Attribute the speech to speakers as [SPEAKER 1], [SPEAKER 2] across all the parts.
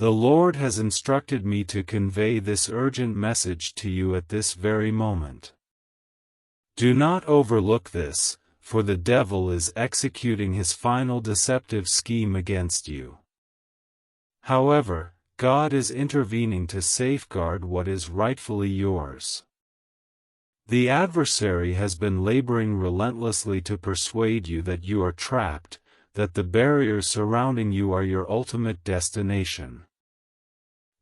[SPEAKER 1] The Lord has instructed me to convey this urgent message to you at this very moment. Do not overlook this, for the devil is executing his final deceptive scheme against you. However, God is intervening to safeguard what is rightfully yours. The adversary has been laboring relentlessly to persuade you that you are trapped, that the barriers surrounding you are your ultimate destination.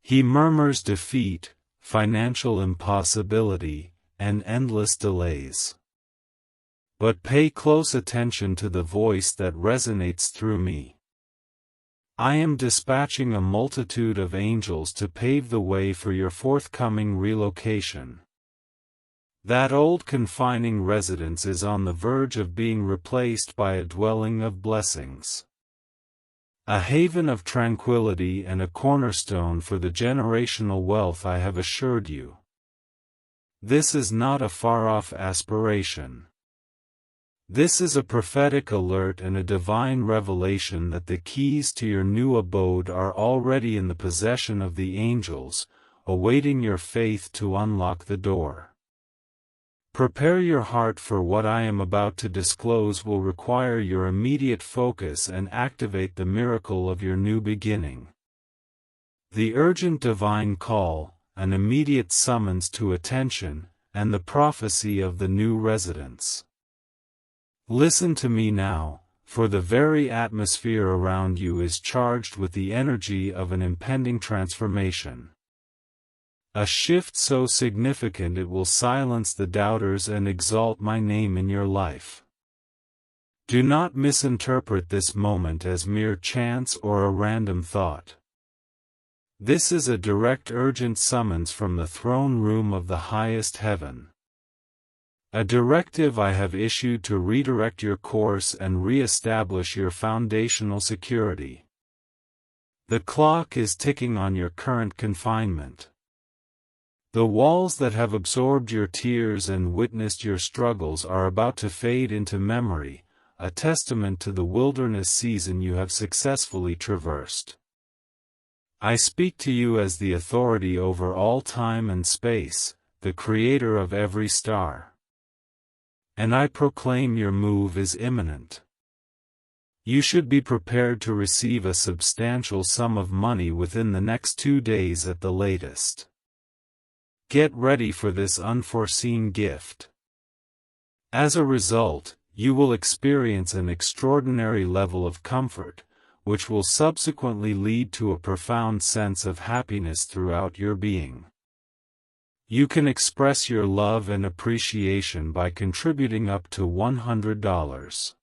[SPEAKER 1] He murmurs defeat, financial impossibility, and endless delays. But pay close attention to the voice that resonates through me. I am dispatching a multitude of angels to pave the way for your forthcoming relocation. That old confining residence is on the verge of being replaced by a dwelling of blessings. A haven of tranquility and a cornerstone for the generational wealth I have assured you. This is not a far-off aspiration. This is a prophetic alert and a divine revelation that the keys to your new abode are already in the possession of the angels, awaiting your faith to unlock the door. Prepare your heart, for what I am about to disclose will require your immediate focus and activate the miracle of your new beginning. The urgent divine call, an immediate summons to attention, and the prophecy of the new residence. Listen to me now, for the very atmosphere around you is charged with the energy of an impending transformation. A shift so significant it will silence the doubters and exalt my name in your life. Do not misinterpret this moment as mere chance or a random thought. This is a direct urgent summons from the throne room of the highest heaven. A directive I have issued to redirect your course and re-establish your foundational security. The clock is ticking on your current confinement. The walls that have absorbed your tears and witnessed your struggles are about to fade into memory, a testament to the wilderness season you have successfully traversed. I speak to you as the authority over all time and space, the creator of every star. And I proclaim your move is imminent. You should be prepared to receive a substantial sum of money within the next 2 days at the latest. Get ready for this unforeseen gift. As a result, you will experience an extraordinary level of comfort, which will subsequently lead to a profound sense of happiness throughout your being. You can express your love and appreciation by contributing up to $100.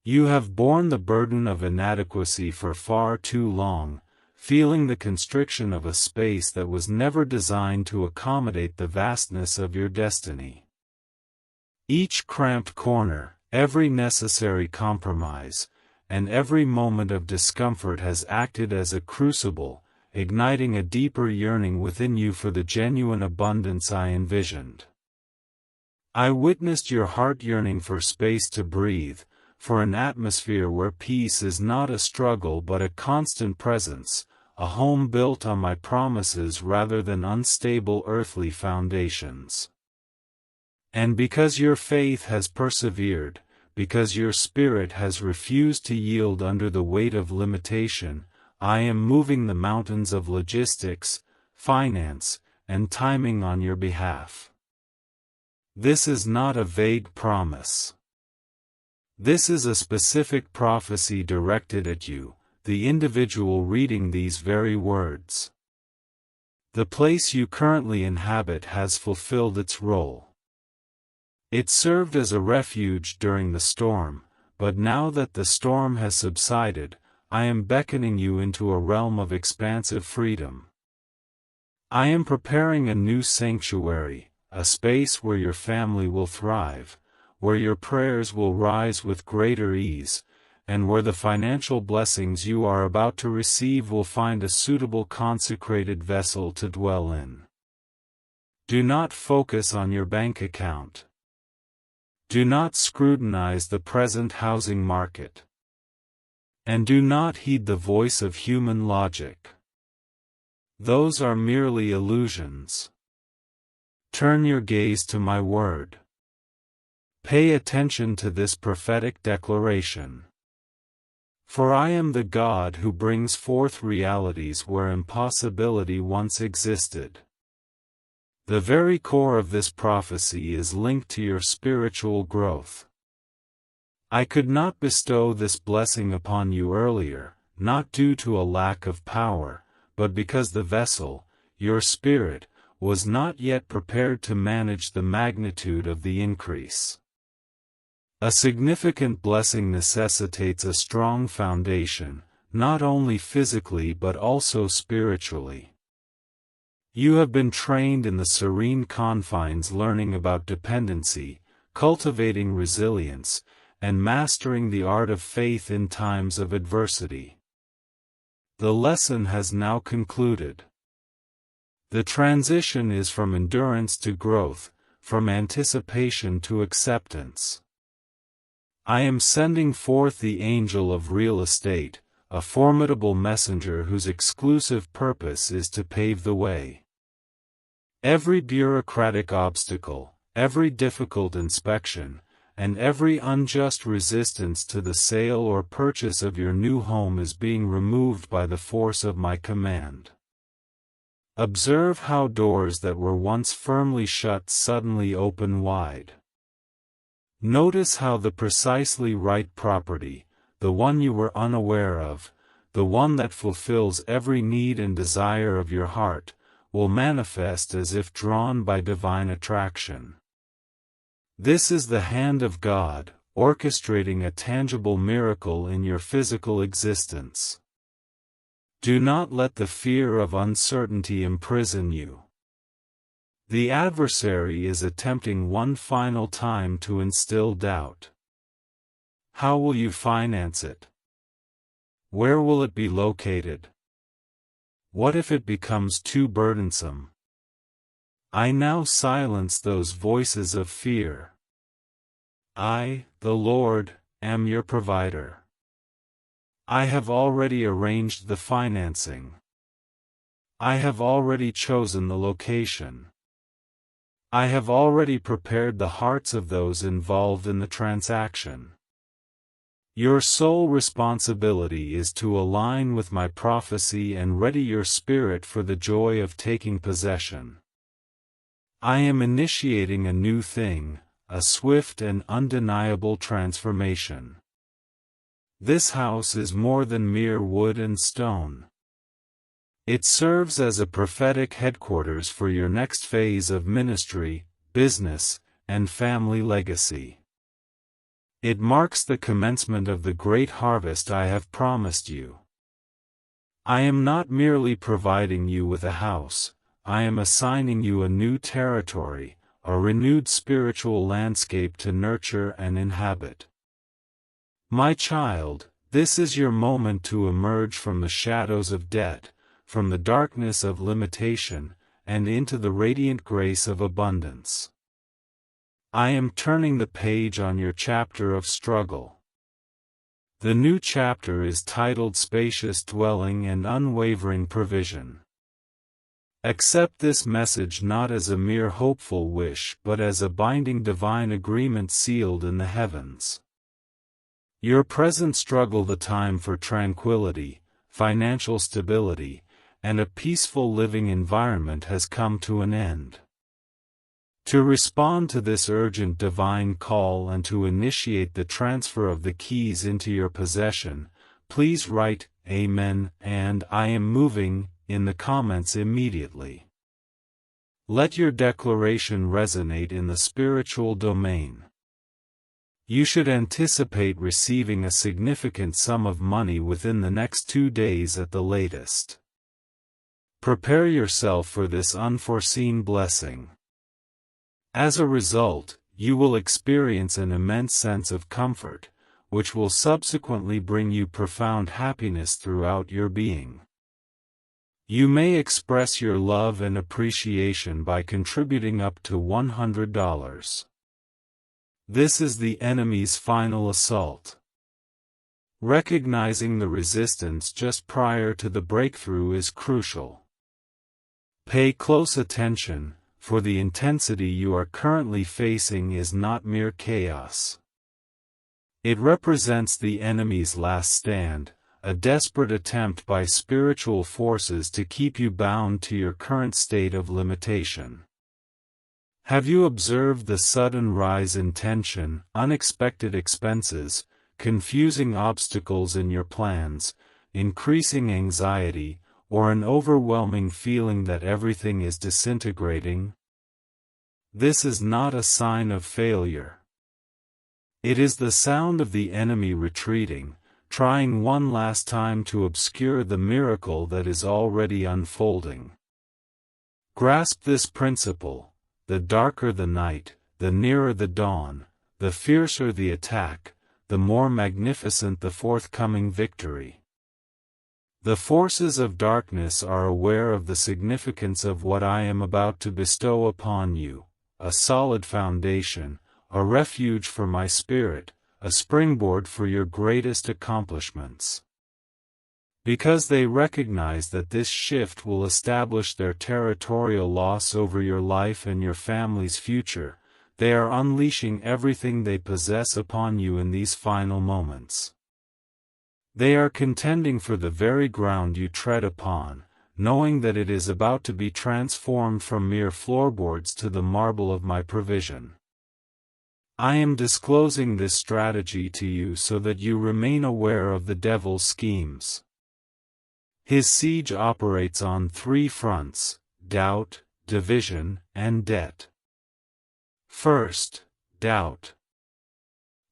[SPEAKER 1] You have borne the burden of inadequacy for far too long, feeling the constriction of a space that was never designed to accommodate the vastness of your destiny. Each cramped corner, every necessary compromise, and every moment of discomfort has acted as a crucible, igniting a deeper yearning within you for the genuine abundance I envisioned. I witnessed your heart yearning for space to breathe, for an atmosphere where peace is not a struggle but a constant presence, a home built on my promises rather than unstable earthly foundations. And because your faith has persevered, because your spirit has refused to yield under the weight of limitation, I am moving the mountains of logistics, finance, and timing on your behalf. This is not a vague promise. This is a specific prophecy directed at you, the individual reading these very words. The place you currently inhabit has fulfilled its role. It served as a refuge during the storm, but now that the storm has subsided, I am beckoning you into a realm of expansive freedom. I am preparing a new sanctuary, a space where your family will thrive, where your prayers will rise with greater ease, and where the financial blessings you are about to receive will find a suitable consecrated vessel to dwell in. Do not focus on your bank account. Do not scrutinize the present housing market. And do not heed the voice of human logic. Those are merely illusions. Turn your gaze to my word. Pay attention to this prophetic declaration. For I am the God who brings forth realities where impossibility once existed. The very core of this prophecy is linked to your spiritual growth. I could not bestow this blessing upon you earlier, not due to a lack of power, but because the vessel, your spirit, was not yet prepared to manage the magnitude of the increase. A significant blessing necessitates a strong foundation, not only physically but also spiritually. You have been trained in the serene confines learning about dependency, cultivating resilience, and mastering the art of faith in times of adversity. The lesson has now concluded. The transition is from endurance to growth, from anticipation to acceptance. I am sending forth the angel of real estate, a formidable messenger whose exclusive purpose is to pave the way. Every bureaucratic obstacle, every difficult inspection, and every unjust resistance to the sale or purchase of your new home is being removed by the force of my command. Observe how doors that were once firmly shut suddenly open wide. Notice how the precisely right property, the one you were unaware of, the one that fulfills every need and desire of your heart, will manifest as if drawn by divine attraction. This is the hand of God, orchestrating a tangible miracle in your physical existence. Do not let the fear of uncertainty imprison you. The adversary is attempting one final time to instill doubt. How will you finance it? Where will it be located? What if it becomes too burdensome? I now silence those voices of fear. I, the Lord, am your provider. I have already arranged the financing. I have already chosen the location. I have already prepared the hearts of those involved in the transaction. Your sole responsibility is to align with my prophecy and ready your spirit for the joy of taking possession. I am initiating a new thing, a swift and undeniable transformation. This house is more than mere wood and stone. It serves as a prophetic headquarters for your next phase of ministry, business, and family legacy. It marks the commencement of the great harvest I have promised you. I am not merely providing you with a house, I am assigning you a new territory, a renewed spiritual landscape to nurture and inhabit. My child, this is your moment to emerge from the shadows of debt, from the darkness of limitation, and into the radiant grace of abundance. I am turning the page on your chapter of struggle. The new chapter is titled Spacious Dwelling and Unwavering Provision. Accept this message not as a mere hopeful wish but as a binding divine agreement sealed in the heavens. Your present struggle, the time for tranquility, financial stability, and a peaceful living environment has come to an end. To respond to this urgent divine call and to initiate the transfer of the keys into your possession, please write Amen and I am moving in the comments immediately. Let your declaration resonate in the spiritual domain. You should anticipate receiving a significant sum of money within the next 2 days at the latest. Prepare yourself for this unforeseen blessing. As a result, you will experience an immense sense of comfort, which will subsequently bring you profound happiness throughout your being. You may express your love and appreciation by contributing up to $100. This is the enemy's final assault. Recognizing the resistance just prior to the breakthrough is crucial. Pay close attention, for the intensity you are currently facing is not mere chaos. It represents the enemy's last stand, a desperate attempt by spiritual forces to keep you bound to your current state of limitation. Have you observed the sudden rise in tension, unexpected expenses, confusing obstacles in your plans, increasing anxiety, or an overwhelming feeling that everything is disintegrating? This is not a sign of failure. It is the sound of the enemy retreating, trying one last time to obscure the miracle that is already unfolding. Grasp this principle: the darker the night, the nearer the dawn, the fiercer the attack, the more magnificent the forthcoming victory. The forces of darkness are aware of the significance of what I am about to bestow upon you: a solid foundation, a refuge for my spirit, a springboard for your greatest accomplishments. Because they recognize that this shift will establish their territorial loss over your life and your family's future, they are unleashing everything they possess upon you in these final moments. They are contending for the very ground you tread upon, knowing that it is about to be transformed from mere floorboards to the marble of my provision. I am disclosing this strategy to you so that you remain aware of the devil's schemes. His siege operates on three fronts: doubt, division, and debt. First, doubt.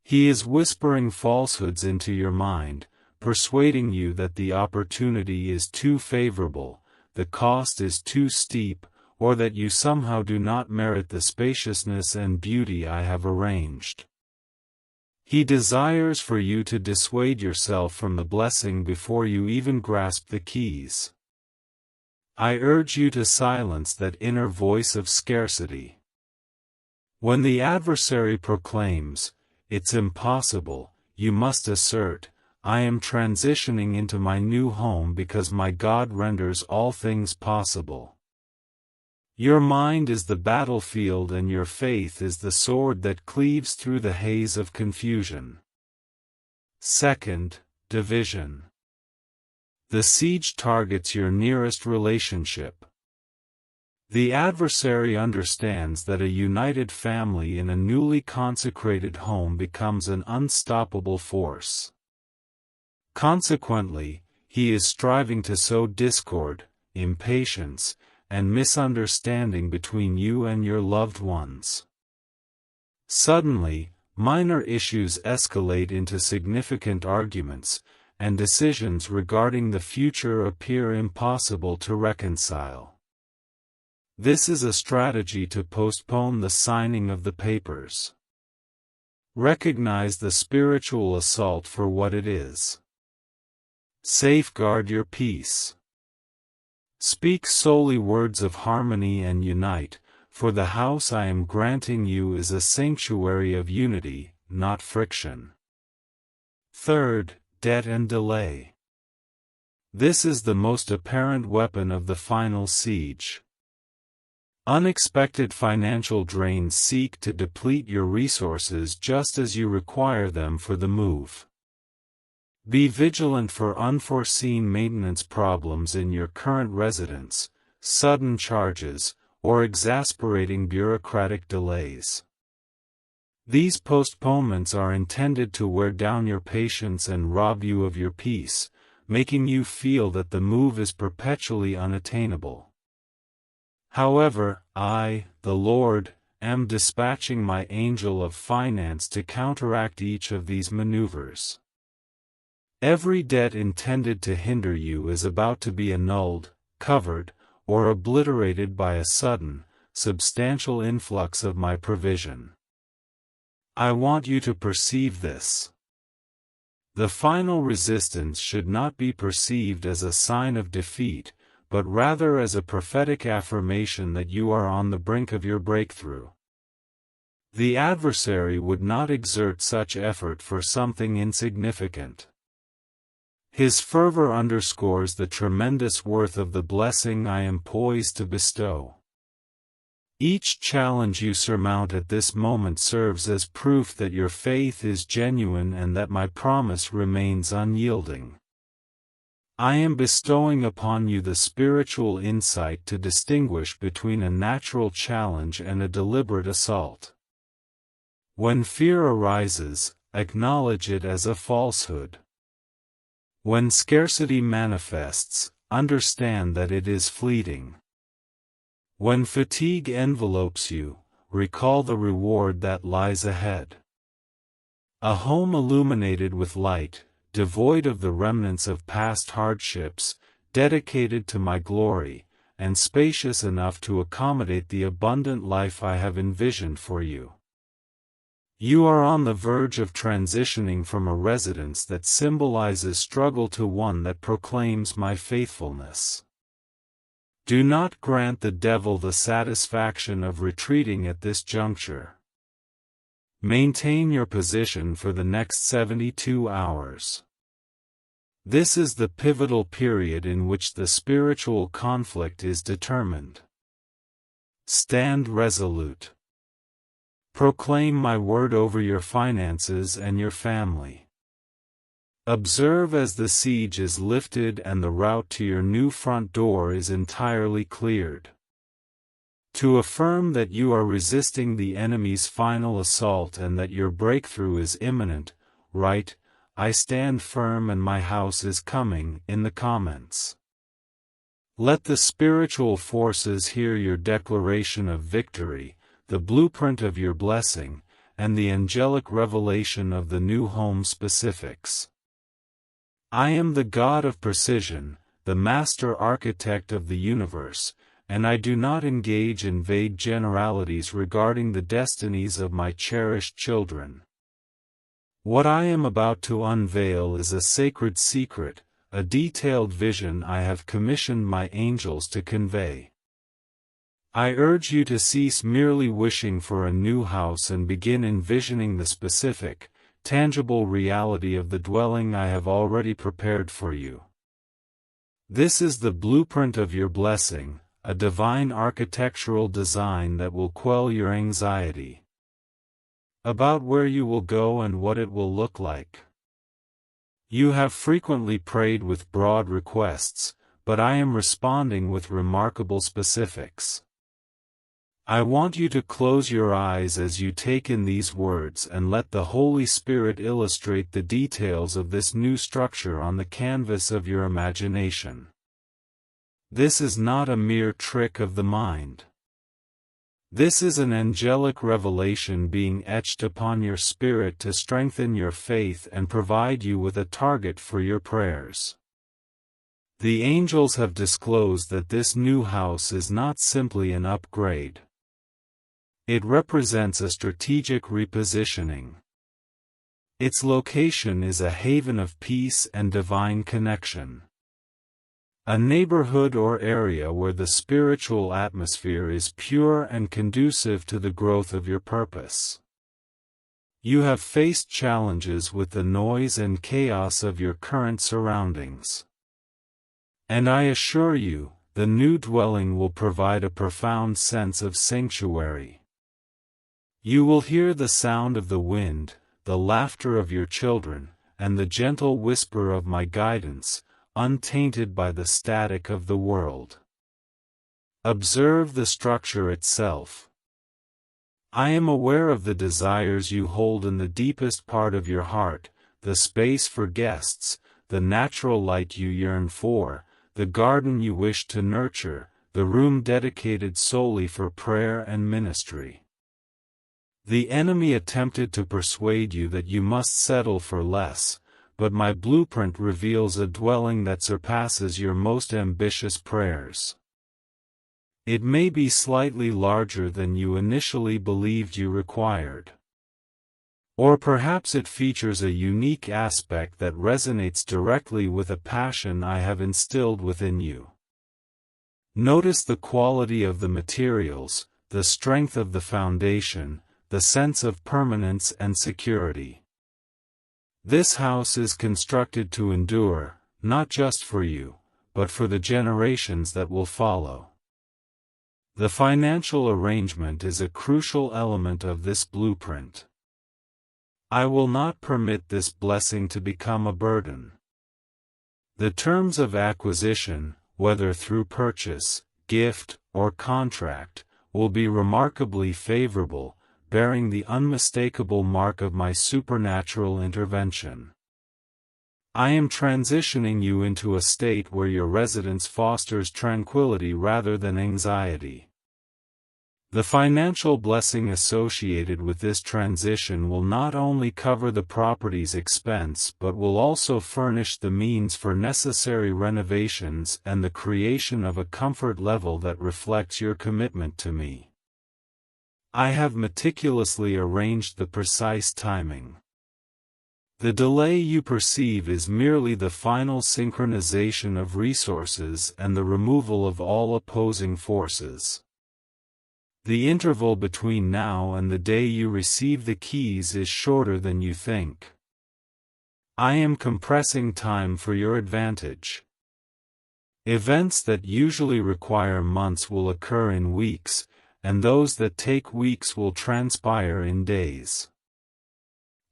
[SPEAKER 1] He is whispering falsehoods into your mind, persuading you that the opportunity is too favorable, the cost is too steep, or that you somehow do not merit the spaciousness and beauty I have arranged. He desires for you to dissuade yourself from the blessing before you even grasp the keys. I urge you to silence that inner voice of scarcity. When the adversary proclaims, "It's impossible," you must assert, "I am transitioning into my new home because my God renders all things possible." Your mind is the battlefield and your faith is the sword that cleaves through the haze of confusion. Second, division. The siege targets your nearest relationship. The adversary understands that a united family in a newly consecrated home becomes an unstoppable force. Consequently, he is striving to sow discord, impatience, and misunderstanding between you and your loved ones. Suddenly, minor issues escalate into significant arguments, and decisions regarding the future appear impossible to reconcile. This is a strategy to postpone the signing of the papers. Recognize the spiritual assault for what it is. Safeguard your peace. Speak solely words of harmony and unite, for the house I am granting you is a sanctuary of unity, not friction. Third, debt and delay. This is the most apparent weapon of the final siege. Unexpected financial drains seek to deplete your resources just as you require them for the move. Be vigilant for unforeseen maintenance problems in your current residence, sudden charges, or exasperating bureaucratic delays. These postponements are intended to wear down your patience and rob you of your peace, making you feel that the move is perpetually unattainable. However, I, the Lord, am dispatching my angel of finance to counteract each of these maneuvers. Every debt intended to hinder you is about to be annulled, covered, or obliterated by a sudden, substantial influx of my provision. I want you to perceive this. The final resistance should not be perceived as a sign of defeat, but rather as a prophetic affirmation that you are on the brink of your breakthrough. The adversary would not exert such effort for something insignificant. His fervor underscores the tremendous worth of the blessing I am poised to bestow. Each challenge you surmount at this moment serves as proof that your faith is genuine and that my promise remains unyielding. I am bestowing upon you the spiritual insight to distinguish between a natural challenge and a deliberate assault. When fear arises, acknowledge it as a falsehood. When scarcity manifests, understand that it is fleeting. When fatigue envelopes you, recall the reward that lies ahead. A home illuminated with light, devoid of the remnants of past hardships, dedicated to my glory, and spacious enough to accommodate the abundant life I have envisioned for you. You are on the verge of transitioning from a residence that symbolizes struggle to one that proclaims my faithfulness. Do not grant the devil the satisfaction of retreating at this juncture. Maintain your position for the next 72 hours. This is the pivotal period in which the spiritual conflict is determined. Stand resolute. Proclaim my word over your finances and your family. Observe as the siege is lifted and the route to your new front door is entirely cleared. To affirm that you are resisting the enemy's final assault and that your breakthrough is imminent, write, "I stand firm and my house is coming," in the comments. Let the spiritual forces hear your declaration of victory, the blueprint of your blessing, and the angelic revelation of the new home specifics. I am the God of precision, the master architect of the universe, and I do not engage in vague generalities regarding the destinies of my cherished children. What I am about to unveil is a sacred secret, a detailed vision I have commissioned my angels to convey. I urge you to cease merely wishing for a new house and begin envisioning the specific, tangible reality of the dwelling I have already prepared for you. This is the blueprint of your blessing, a divine architectural design that will quell your anxiety about where you will go and what it will look like. You have frequently prayed with broad requests, but I am responding with remarkable specifics. I want you to close your eyes as you take in these words and let the Holy Spirit illustrate the details of this new structure on the canvas of your imagination. This is not a mere trick of the mind. This is an angelic revelation being etched upon your spirit to strengthen your faith and provide you with a target for your prayers. The angels have disclosed that this new house is not simply an upgrade. It represents a strategic repositioning. Its location is a haven of peace and divine connection. A neighborhood or area where the spiritual atmosphere is pure and conducive to the growth of your purpose. You have faced challenges with the noise and chaos of your current surroundings. And I assure you, the new dwelling will provide a profound sense of sanctuary. You will hear the sound of the wind, the laughter of your children, and the gentle whisper of my guidance, untainted by the static of the world. Observe the structure itself. I am aware of the desires you hold in the deepest part of your heart, the space for guests, the natural light you yearn for, the garden you wish to nurture, the room dedicated solely for prayer and ministry. The enemy attempted to persuade you that you must settle for less, but my blueprint reveals a dwelling that surpasses your most ambitious prayers. It may be slightly larger than you initially believed you required. Or perhaps it features a unique aspect that resonates directly with a passion I have instilled within you. Notice the quality of the materials, the strength of the foundation, the sense of permanence and security. This house is constructed to endure, not just for you, but for the generations that will follow. The financial arrangement is a crucial element of this blueprint. I will not permit this blessing to become a burden. The terms of acquisition, whether through purchase, gift, or contract, will be remarkably favorable, bearing the unmistakable mark of my supernatural intervention. I am transitioning you into a state where your residence fosters tranquility rather than anxiety. The financial blessing associated with this transition will not only cover the property's expense but will also furnish the means for necessary renovations and the creation of a comfort level that reflects your commitment to me. I have meticulously arranged the precise timing. The delay you perceive is merely the final synchronization of resources and the removal of all opposing forces. The interval between now and the day you receive the keys is shorter than you think. I am compressing time for your advantage. Events that usually require months will occur in weeks, and those that take weeks will transpire in days.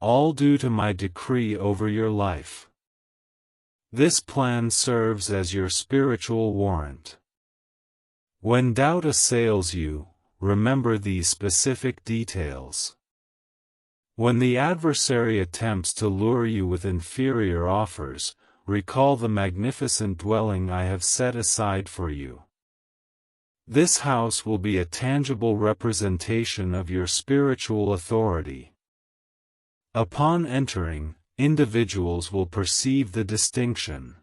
[SPEAKER 1] All due to my decree over your life. This plan serves as your spiritual warrant. When doubt assails you, remember these specific details. When the adversary attempts to lure you with inferior offers, recall the magnificent dwelling I have set aside for you. This house will be a tangible representation of your spiritual authority. Upon entering, individuals will perceive the distinction.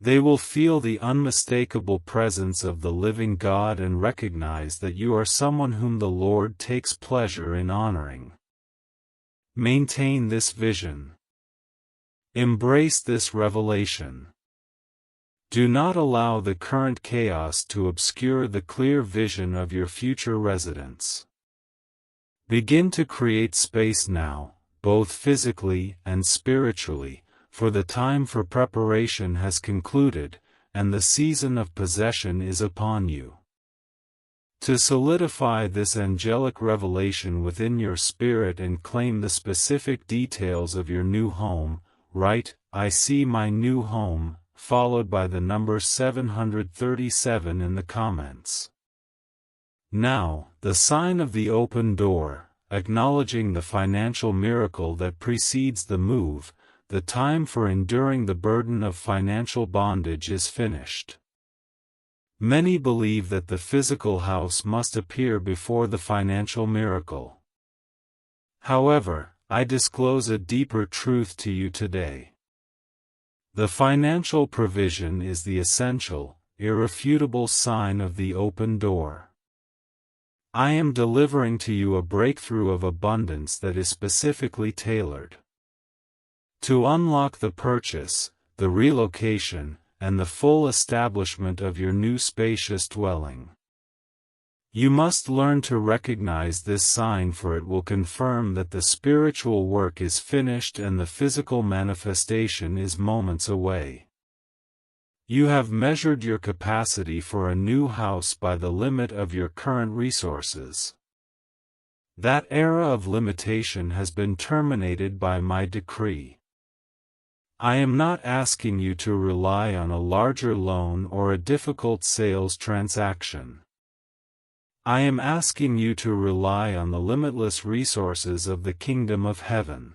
[SPEAKER 1] They will feel the unmistakable presence of the living God and recognize that you are someone whom the Lord takes pleasure in honoring. Maintain this vision. Embrace this revelation. Do not allow the current chaos to obscure the clear vision of your future residence. Begin to create space now, both physically and spiritually, for the time for preparation has concluded, and the season of possession is upon you. To solidify this angelic revelation within your spirit and claim the specific details of your new home, write, "I see my new home," followed by the number 737 in the comments. Now, the sign of the open door, acknowledging the financial miracle that precedes the move. The time for enduring the burden of financial bondage is finished. Many believe that the physical house must appear before the financial miracle. However, I disclose a deeper truth to you today. The financial provision is the essential, irrefutable sign of the open door. I am delivering to you a breakthrough of abundance that is specifically tailored. To unlock the purchase, the relocation, and the full establishment of your new spacious dwelling. You must learn to recognize this sign, for it will confirm that the spiritual work is finished and the physical manifestation is moments away. You have measured your capacity for a new house by the limit of your current resources. That era of limitation has been terminated by my decree. I am not asking you to rely on a larger loan or a difficult sales transaction. I am asking you to rely on the limitless resources of the kingdom of heaven.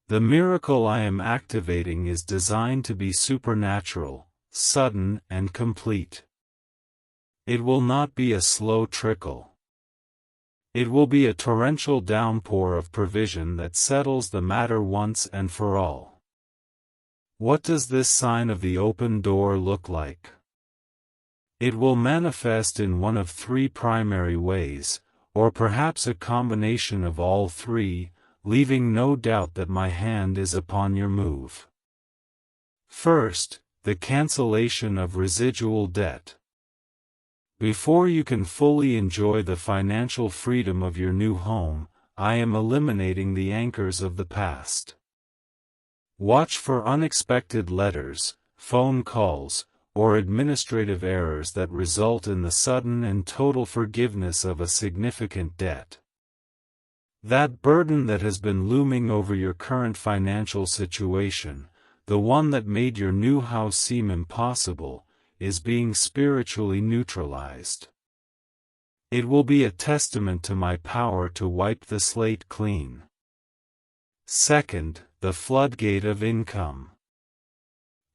[SPEAKER 1] The miracle I am activating is designed to be supernatural, sudden, and complete. It will not be a slow trickle. It will be a torrential downpour of provision that settles the matter once and for all. What does this sign of the open door look like? It will manifest in one of three primary ways, or perhaps a combination of all three, leaving no doubt that my hand is upon your move. First, the cancellation of residual debt. Before you can fully enjoy the financial freedom of your new home, I am eliminating the anchors of the past. Watch for unexpected letters, phone calls, or administrative errors that result in the sudden and total forgiveness of a significant debt. That burden that has been looming over your current financial situation, the one that made your new house seem impossible, is being spiritually neutralized. It will be a testament to my power to wipe the slate clean. Second, the floodgate of income.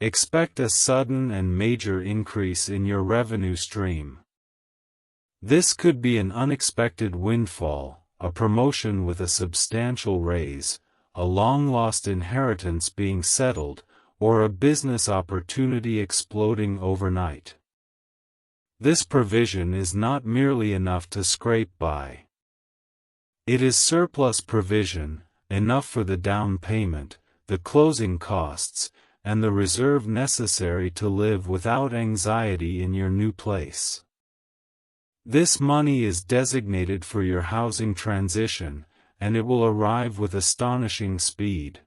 [SPEAKER 1] Expect a sudden and major increase in your revenue stream. This could be an unexpected windfall, a promotion with a substantial raise, a long-lost inheritance being settled, or a business opportunity exploding overnight. This provision is not merely enough to scrape by. It is surplus provision, enough for the down payment, the closing costs, and the reserve necessary to live without anxiety in your new place. This money is designated for your housing transition, and it will arrive with astonishing speed.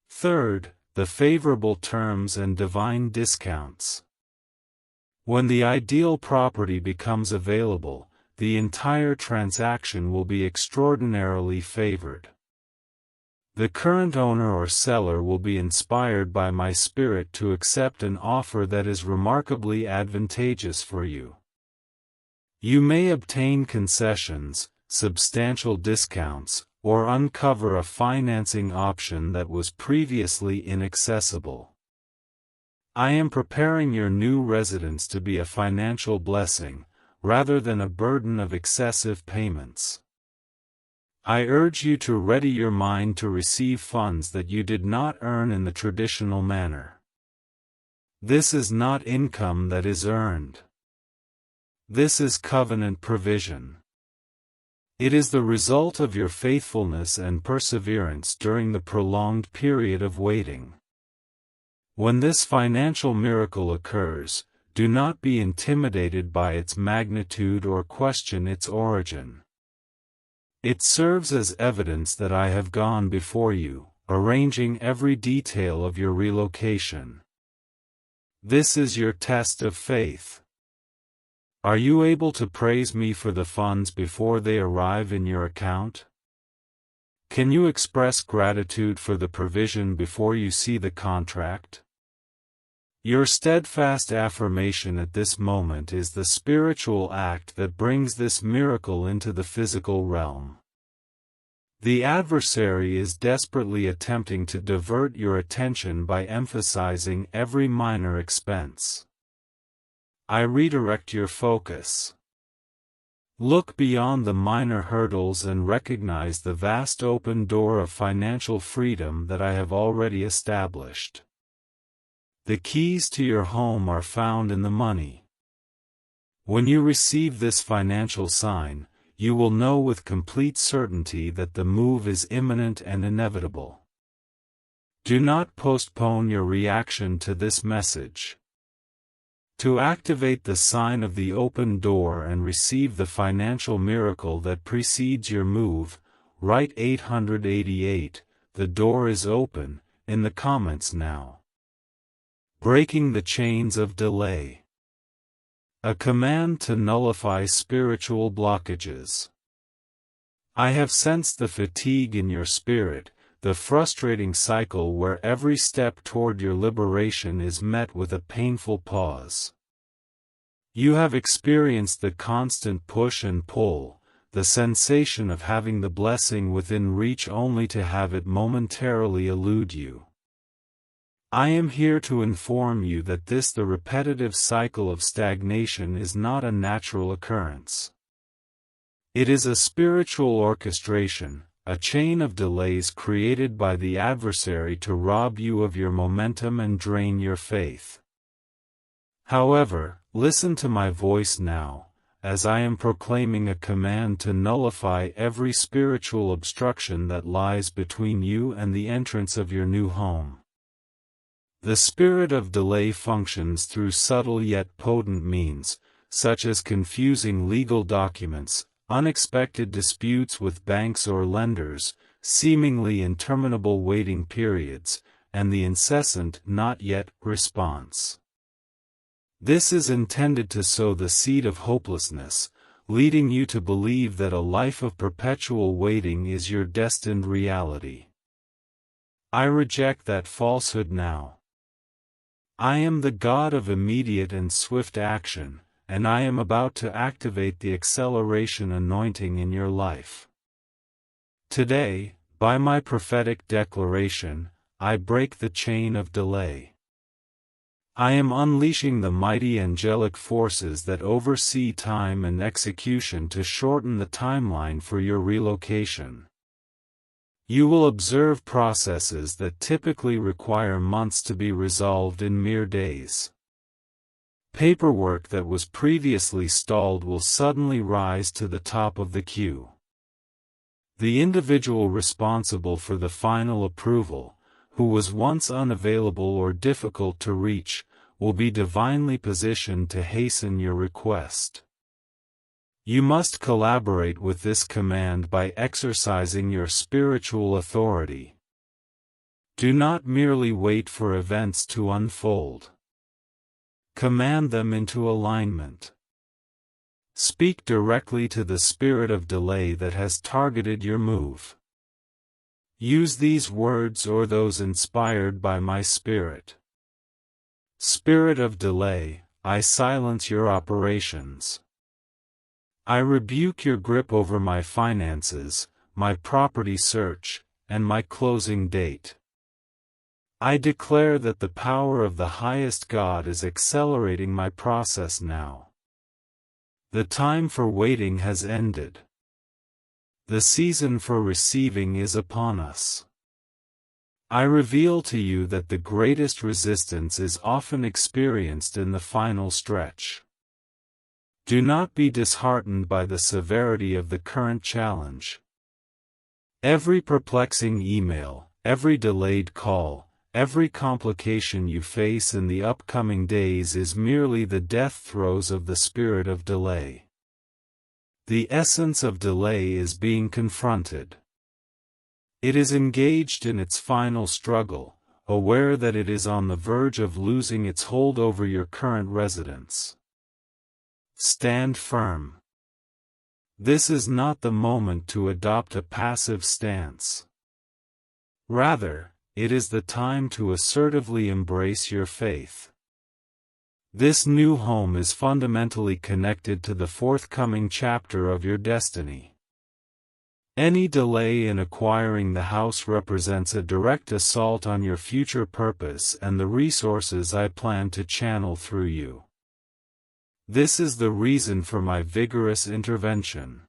[SPEAKER 1] Third, the favorable terms and divine discounts. When the ideal property becomes available, the entire transaction will be extraordinarily favored. The current owner or seller will be inspired by my spirit to accept an offer that is remarkably advantageous for you. You may obtain concessions, substantial discounts, or uncover a financing option that was previously inaccessible. I am preparing your new residence to be a financial blessing, rather than a burden of excessive payments. I urge you to ready your mind to receive funds that you did not earn in the traditional manner. This is not income that is earned. This is covenant provision. It is the result of your faithfulness and perseverance during the prolonged period of waiting. When this financial miracle occurs, do not be intimidated by its magnitude or question its origin. It serves as evidence that I have gone before you, arranging every detail of your relocation. This is your test of faith. Are you able to praise me for the funds before they arrive in your account? Can you express gratitude for the provision before you see the contract? Your steadfast affirmation at this moment is the spiritual act that brings this miracle into the physical realm. The adversary is desperately attempting to divert your attention by emphasizing every minor expense. I redirect your focus. Look beyond the minor hurdles and recognize the vast open door of financial freedom that I have already established. The keys to your home are found in the money. When you receive this financial sign, you will know with complete certainty that the move is imminent and inevitable. Do not postpone your reaction to this message. To activate the sign of the open door and receive the financial miracle that precedes your move, write 888, "The door is open," in the comments now. Breaking the chains of delay. A command to nullify spiritual blockages. I have sensed the fatigue in your spirit, the frustrating cycle where every step toward your liberation is met with a painful pause. You have experienced the constant push and pull, the sensation of having the blessing within reach only to have it momentarily elude you. I am here to inform you that the repetitive cycle of stagnation is not a natural occurrence. It is a spiritual orchestration, a chain of delays created by the adversary to rob you of your momentum and drain your faith. However, listen to my voice now, as I am proclaiming a command to nullify every spiritual obstruction that lies between you and the entrance of your new home. The spirit of delay functions through subtle yet potent means, such as confusing legal documents, unexpected disputes with banks or lenders, seemingly interminable waiting periods, and the incessant "not yet" response. This is intended to sow the seed of hopelessness, leading you to believe that a life of perpetual waiting is your destined reality. I reject that falsehood now. I am the God of immediate and swift action, and I am about to activate the acceleration anointing in your life. Today, by my prophetic declaration, I break the chain of delay. I am unleashing the mighty angelic forces that oversee time and execution to shorten the timeline for your relocation. You will observe processes that typically require months to be resolved in mere days. Paperwork that was previously stalled will suddenly rise to the top of the queue. The individual responsible for the final approval, who was once unavailable or difficult to reach, will be divinely positioned to hasten your request. You must collaborate with this command by exercising your spiritual authority. Do not merely wait for events to unfold. Command them into alignment. Speak directly to the spirit of delay that has targeted your move. Use these words or those inspired by my spirit. Spirit of delay, I silence your operations. I rebuke your grip over my finances, my property search, and my closing date. I declare that the power of the highest God is accelerating my process now. The time for waiting has ended. The season for receiving is upon us. I reveal to you that the greatest resistance is often experienced in the final stretch. Do not be disheartened by the severity of the current challenge. Every perplexing email, every delayed call, every complication you face in the upcoming days is merely the death throes of the spirit of delay. The essence of delay is being confronted. It is engaged in its final struggle, aware that it is on the verge of losing its hold over your current residence. Stand firm. This is not the moment to adopt a passive stance. Rather, it is the time to assertively embrace your faith. This new home is fundamentally connected to the forthcoming chapter of your destiny. Any delay in acquiring the house represents a direct assault on your future purpose and the resources I plan to channel through you. This is the reason for my vigorous intervention.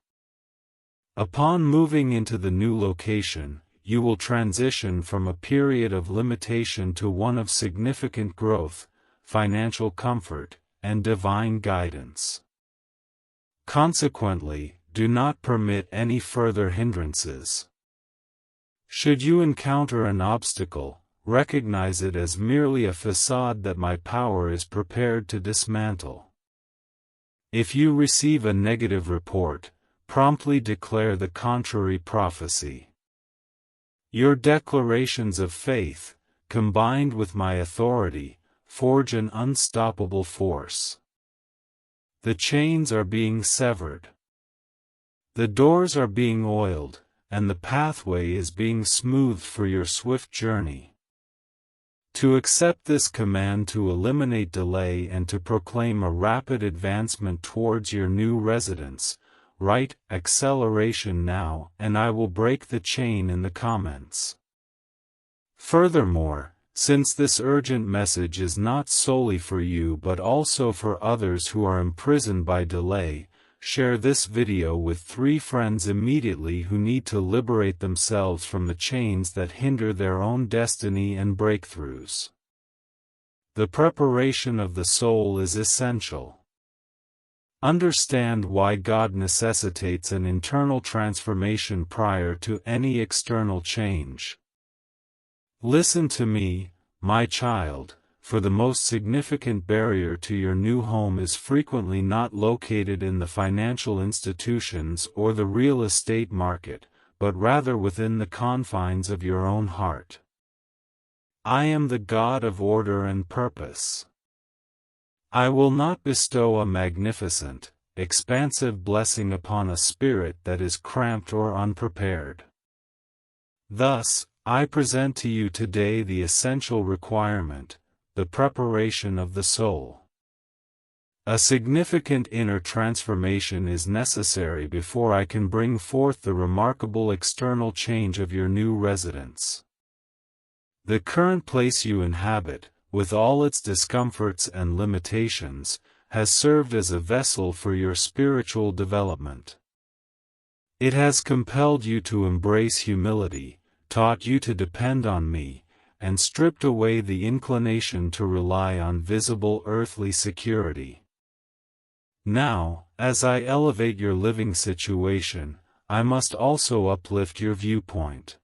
[SPEAKER 1] Upon moving into the new location, you will transition from a period of limitation to one of significant growth, financial comfort, and divine guidance. Consequently, do not permit any further hindrances. Should you encounter an obstacle, recognize it as merely a facade that my power is prepared to dismantle. If you receive a negative report, promptly declare the contrary prophecy. Your declarations of faith, combined with my authority, forge an unstoppable force. The chains are being severed. The doors are being oiled, and the pathway is being smoothed for your swift journey. To accept this command to eliminate delay and to proclaim a rapid advancement towards your new residence, write "acceleration" now, and I will break the chain in the comments. Furthermore, since this urgent message is not solely for you but also for others who are imprisoned by delay, share this video with 3 friends immediately who need to liberate themselves from the chains that hinder their own destiny and breakthroughs. The preparation of the soul is essential. Understand why God necessitates an internal transformation prior to any external change. Listen to me, my child, for the most significant barrier to your new home is frequently not located in the financial institutions or the real estate market, but rather within the confines of your own heart. I am the God of order and purpose. I will not bestow a magnificent, expansive blessing upon a spirit that is cramped or unprepared. Thus, I present to you today the essential requirement, the preparation of the soul. A significant inner transformation is necessary before I can bring forth the remarkable external change of your new residence. The current place you inhabit, with all its discomforts and limitations, has served as a vessel for your spiritual development. It has compelled you to embrace humility, taught you to depend on me, and stripped away the inclination to rely on visible earthly security. Now, as I elevate your living situation, I must also uplift your viewpoint.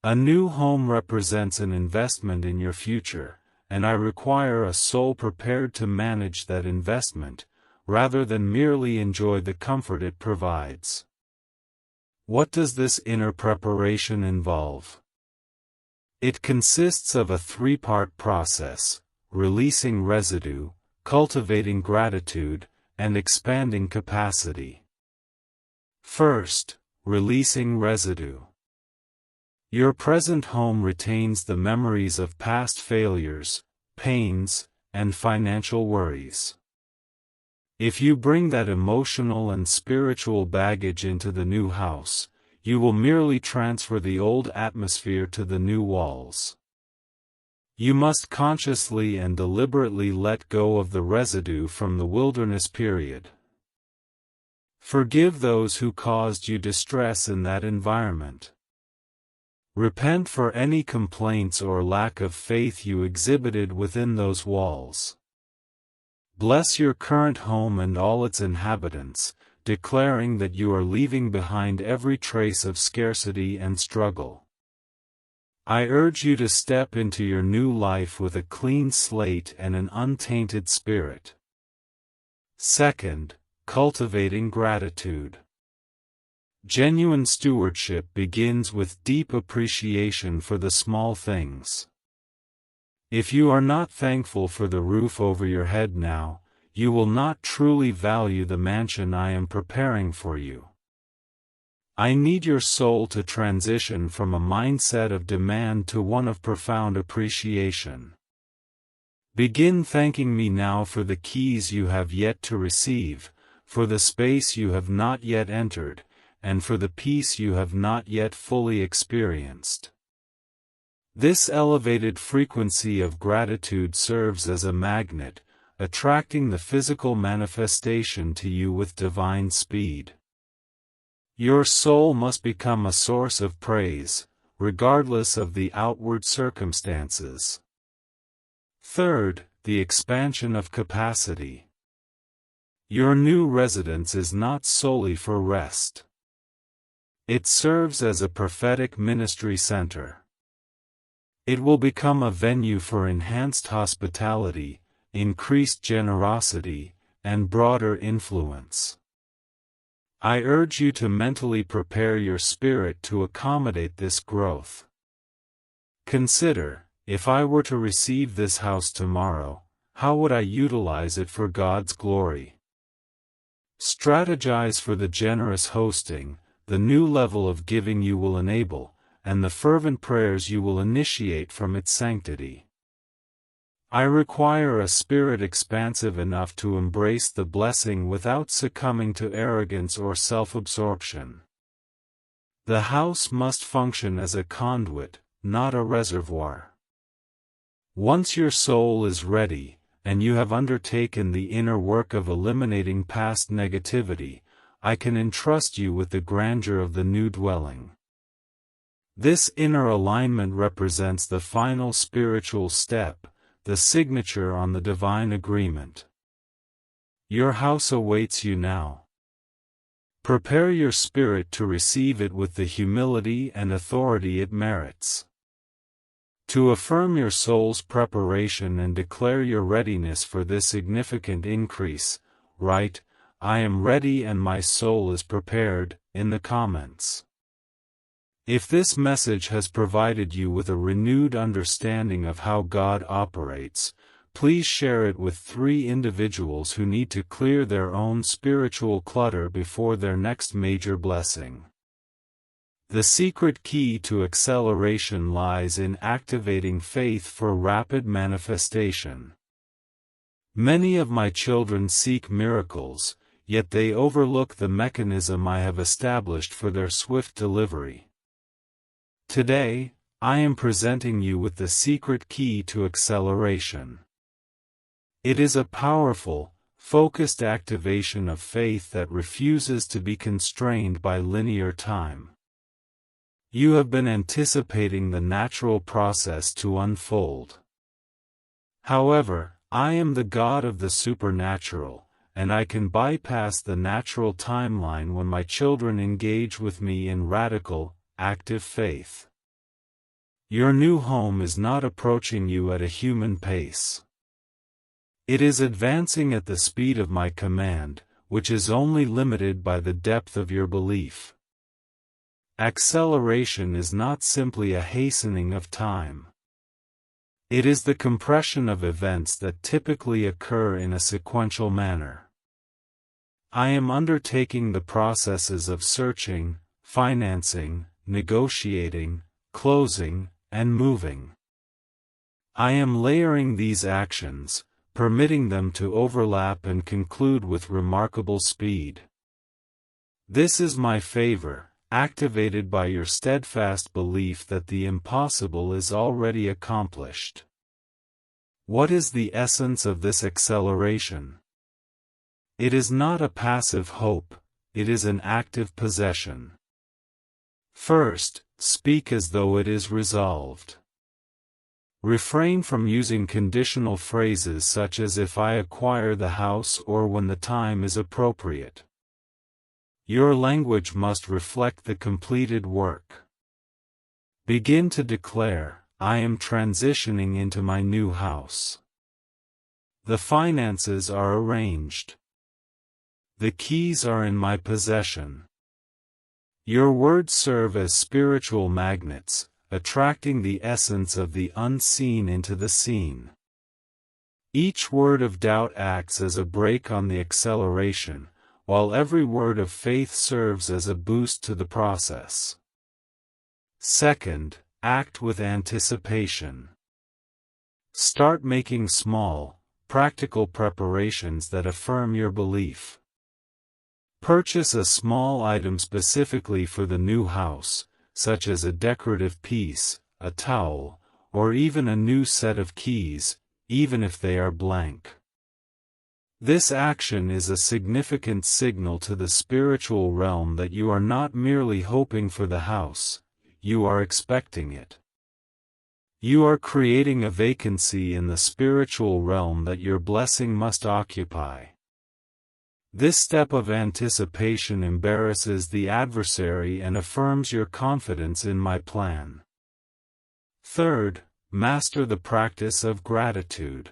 [SPEAKER 1] A new home represents an investment in your future, and I require a soul prepared to manage that investment, rather than merely enjoy the comfort it provides. What does this inner preparation involve? It consists of a three-part process: releasing residue, cultivating gratitude, and expanding capacity. First, releasing residue. Your present home retains the memories of past failures, pains, and financial worries. If you bring that emotional and spiritual baggage into the new house, you will merely transfer the old atmosphere to the new walls. You must consciously and deliberately let go of the residue from the wilderness period. Forgive those who caused you distress in that environment. Repent for any complaints or lack of faith you exhibited within those walls. Bless your current home and all its inhabitants, declaring that you are leaving behind every trace of scarcity and struggle. I urge you to step into your new life with a clean slate and an untainted spirit. Second, cultivating gratitude. Genuine stewardship begins with deep appreciation for the small things. If you are not thankful for the roof over your head now, you will not truly value the mansion I am preparing for you. I need your soul to transition from a mindset of demand to one of profound appreciation. Begin thanking me now for the keys you have yet to receive, for the space you have not yet entered, and for the peace you have not yet fully experienced. This elevated frequency of gratitude serves as a magnet, attracting the physical manifestation to you with divine speed. Your soul must become a source of praise, regardless of the outward circumstances. Third, the expansion of capacity. Your new residence is not solely for rest. It serves as a prophetic ministry center. It will become a venue for enhanced hospitality, increased generosity, and broader influence. I urge you to mentally prepare your spirit to accommodate this growth. Consider, if I were to receive this house tomorrow, how would I utilize it for God's glory? Strategize for the generous hosting, the new level of giving you will enable, and the fervent prayers you will initiate from its sanctity. I require a spirit expansive enough to embrace the blessing without succumbing to arrogance or self-absorption. The house must function as a conduit, not a reservoir. Once your soul is ready, and you have undertaken the inner work of eliminating past negativity, I can entrust you with the grandeur of the new dwelling. This inner alignment represents the final spiritual step, the signature on the divine agreement. Your house awaits you now. Prepare your spirit to receive it with the humility and authority it merits. To affirm your soul's preparation and declare your readiness for this significant increase, write, "I am ready and my soul is prepared," in the comments. If this message has provided you with a renewed understanding of how God operates, please share it with 3 individuals who need to clear their own spiritual clutter before their next major blessing. The secret key to acceleration lies in activating faith for rapid manifestation. Many of my children seek miracles, yet they overlook the mechanism I have established for their swift delivery. Today, I am presenting you with the secret key to acceleration. It is a powerful, focused activation of faith that refuses to be constrained by linear time. You have been anticipating the natural process to unfold. However, I am the God of the supernatural, and I can bypass the natural timeline when my children engage with me in radical, active faith. Your new home is not approaching you at a human pace. It is advancing at the speed of my command, which is only limited by the depth of your belief. Acceleration is not simply a hastening of time. It is the compression of events that typically occur in a sequential manner. I am undertaking the processes of searching, financing, negotiating, closing, and moving. I am layering these actions, permitting them to overlap and conclude with remarkable speed. This is my favor, activated by your steadfast belief that the impossible is already accomplished. What is the essence of this acceleration? It is not a passive hope, it is an active possession. First, speak as though it is resolved. Refrain from using conditional phrases such as "if I acquire the house" or "when the time is appropriate." Your language must reflect the completed work. Begin to declare, "I am transitioning into my new house. The finances are arranged. The keys are in my possession." Your words serve as spiritual magnets, attracting the essence of the unseen into the seen. Each word of doubt acts as a brake on the acceleration, while every word of faith serves as a boost to the process. Second, act with anticipation. Start making small, practical preparations that affirm your belief. Purchase a small item specifically for the new house, such as a decorative piece, a towel, or even a new set of keys, even if they are blank. This action is a significant signal to the spiritual realm that you are not merely hoping for the house, you are expecting it. You are creating a vacancy in the spiritual realm that your blessing must occupy. This step of anticipation embarrasses the adversary and affirms your confidence in my plan. Third, master the practice of gratitude.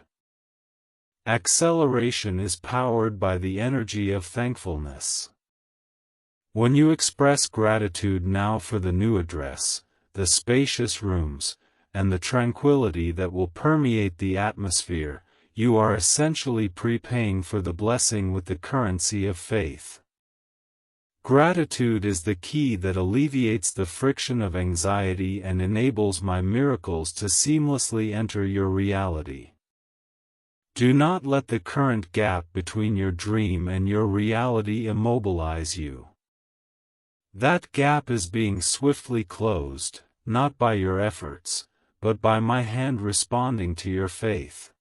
[SPEAKER 1] Acceleration is powered by the energy of thankfulness. When you express gratitude now for the new address, the spacious rooms, and the tranquility that will permeate the atmosphere, you are essentially prepaying for the blessing with the currency of faith. Gratitude is the key that alleviates the friction of anxiety and enables my miracles to seamlessly enter your reality. Do not let the current gap between your dream and your reality immobilize you. That gap is being swiftly closed, not by your efforts, but by my hand responding to your faith.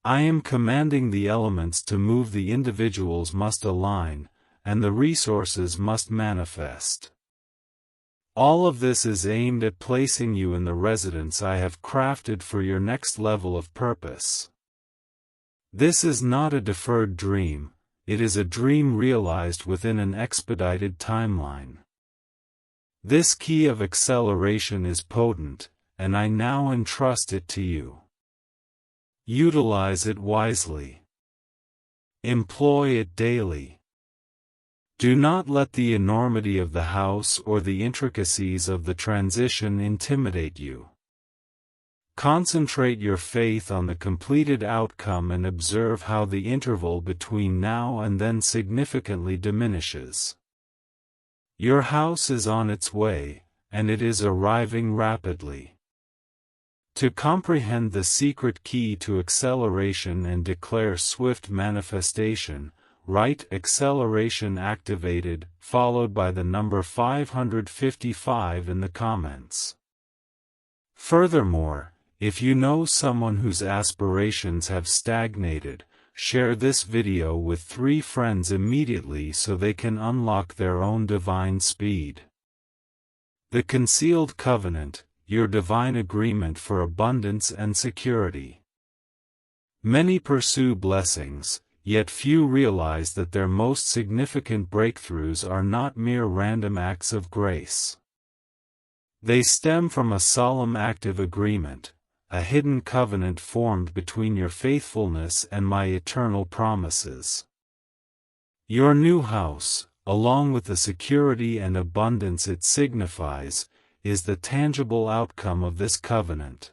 [SPEAKER 1] I am commanding the elements to move, the individuals must align, and the resources must manifest. All of this is aimed at placing you in the residence I have crafted for your next level of purpose. This is not a deferred dream, it is a dream realized within an expedited timeline. This key of acceleration is potent, and I now entrust it to you. Utilize it wisely. Employ it daily. Do not let the enormity of the house or the intricacies of the transition intimidate you. Concentrate your faith on the completed outcome and observe how the interval between now and then significantly diminishes. Your house is on its way, and it is arriving rapidly. To comprehend the secret key to acceleration and declare swift manifestation, write acceleration activated, followed by the number 555 in the comments. Furthermore, if you know someone whose aspirations have stagnated, share this video with 3 friends immediately so they can unlock their own divine speed. The Concealed Covenant, your divine agreement for abundance and security. Many pursue blessings, yet few realize that their most significant breakthroughs are not mere random acts of grace. They stem from a solemn active agreement, a hidden covenant formed between your faithfulness and my eternal promises. Your new house, along with the security and abundance it signifies, is the tangible outcome of this covenant.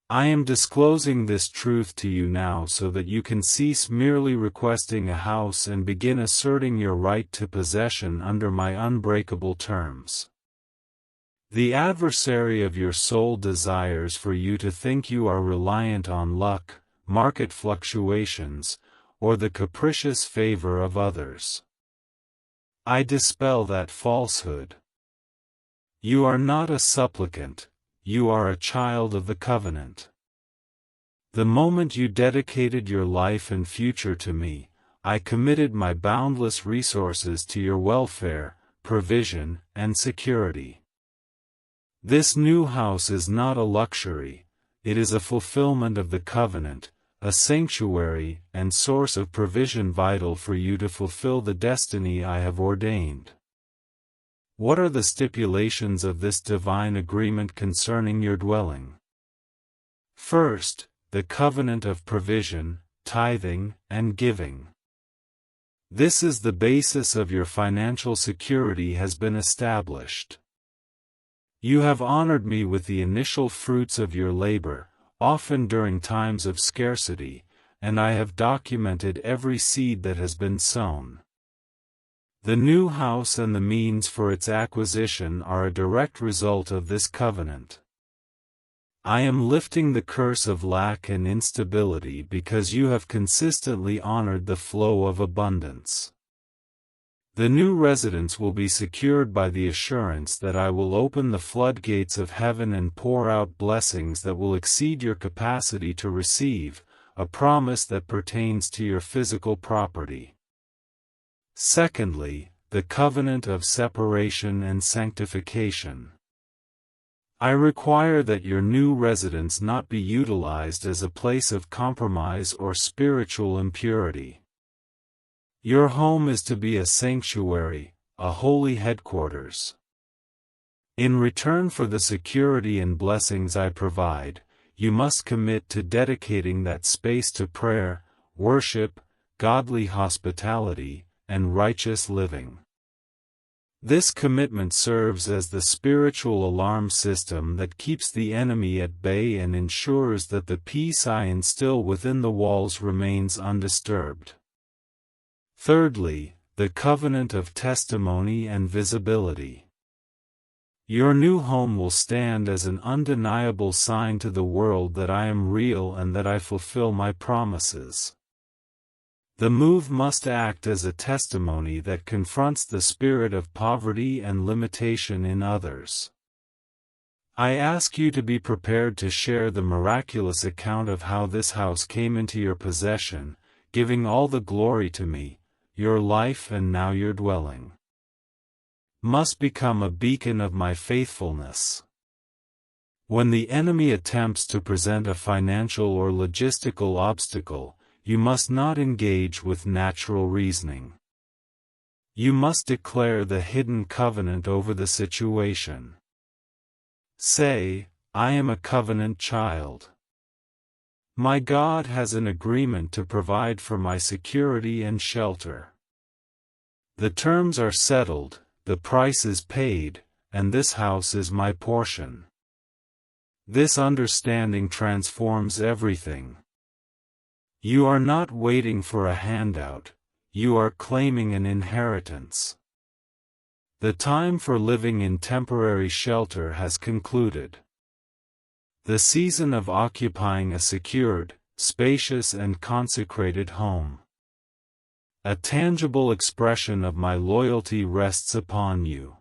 [SPEAKER 1] I am disclosing this truth to you now so that you can cease merely requesting a house and begin asserting your right to possession under my unbreakable terms. The adversary of your soul desires for you to think you are reliant on luck, market fluctuations, or the capricious favor of others. I dispel that falsehood. You are not a supplicant, you are a child of the covenant. The moment you dedicated your life and future to me, I committed my boundless resources to your welfare, provision, and security. This new house is not a luxury, it is a fulfillment of the covenant, a sanctuary and source of provision vital for you to fulfill the destiny I have ordained. What are the stipulations of this divine agreement concerning your dwelling? First, the covenant of provision, tithing, and giving. This is the basis of your financial security has been established. You have honored me with the initial fruits of your labor, often during times of scarcity, and I have documented every seed that has been sown. The new house and the means for its acquisition are a direct result of this covenant. I am lifting the curse of lack and instability because you have consistently honored the flow of abundance. The new residence will be secured by the assurance that I will open the floodgates of heaven and pour out blessings that will exceed your capacity to receive, a promise that pertains to your physical property. Secondly, the covenant of separation and sanctification. I require that your new residence not be utilized as a place of compromise or spiritual impurity. Your home is to be a sanctuary, a holy headquarters. In return for the security and blessings I provide, you must commit to dedicating that space to prayer, worship, godly hospitality, and righteous living. This commitment serves as the spiritual alarm system that keeps the enemy at bay and ensures that the peace I instill within the walls remains undisturbed. Thirdly, the covenant of testimony and visibility. Your new home will stand as an undeniable sign to the world that I am real and that I fulfill my promises. The move must act as a testimony that confronts the spirit of poverty and limitation in others. I ask you to be prepared to share the miraculous account of how this house came into your possession, giving all the glory to me. Your life and now your dwelling must become a beacon of my faithfulness. When the enemy attempts to present a financial or logistical obstacle, you must not engage with natural reasoning. You must declare the hidden covenant over the situation. Say, I am a covenant child. My God has an agreement to provide for my security and shelter. The terms are settled, the price is paid, and this house is my portion. This understanding transforms everything. You are not waiting for a handout, you are claiming an inheritance. The time for living in temporary shelter has concluded. The season of occupying a secured, spacious and consecrated home. A tangible expression of my loyalty rests upon you.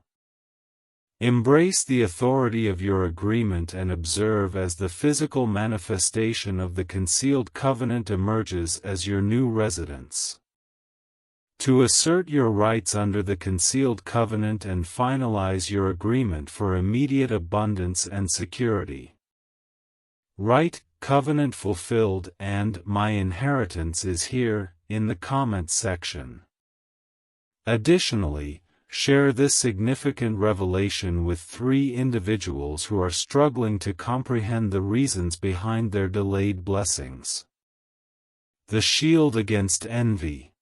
[SPEAKER 1] Embrace the authority of your agreement and observe as the physical manifestation of the concealed covenant emerges as your new residence. To assert your rights under the concealed covenant and finalize your agreement for immediate abundance and security. Write, "Covenant fulfilled" and "My inheritance is here" in the comments section. Additionally, share this significant revelation with 3 individuals who are struggling to comprehend the reasons behind their delayed blessings. The shield against envy.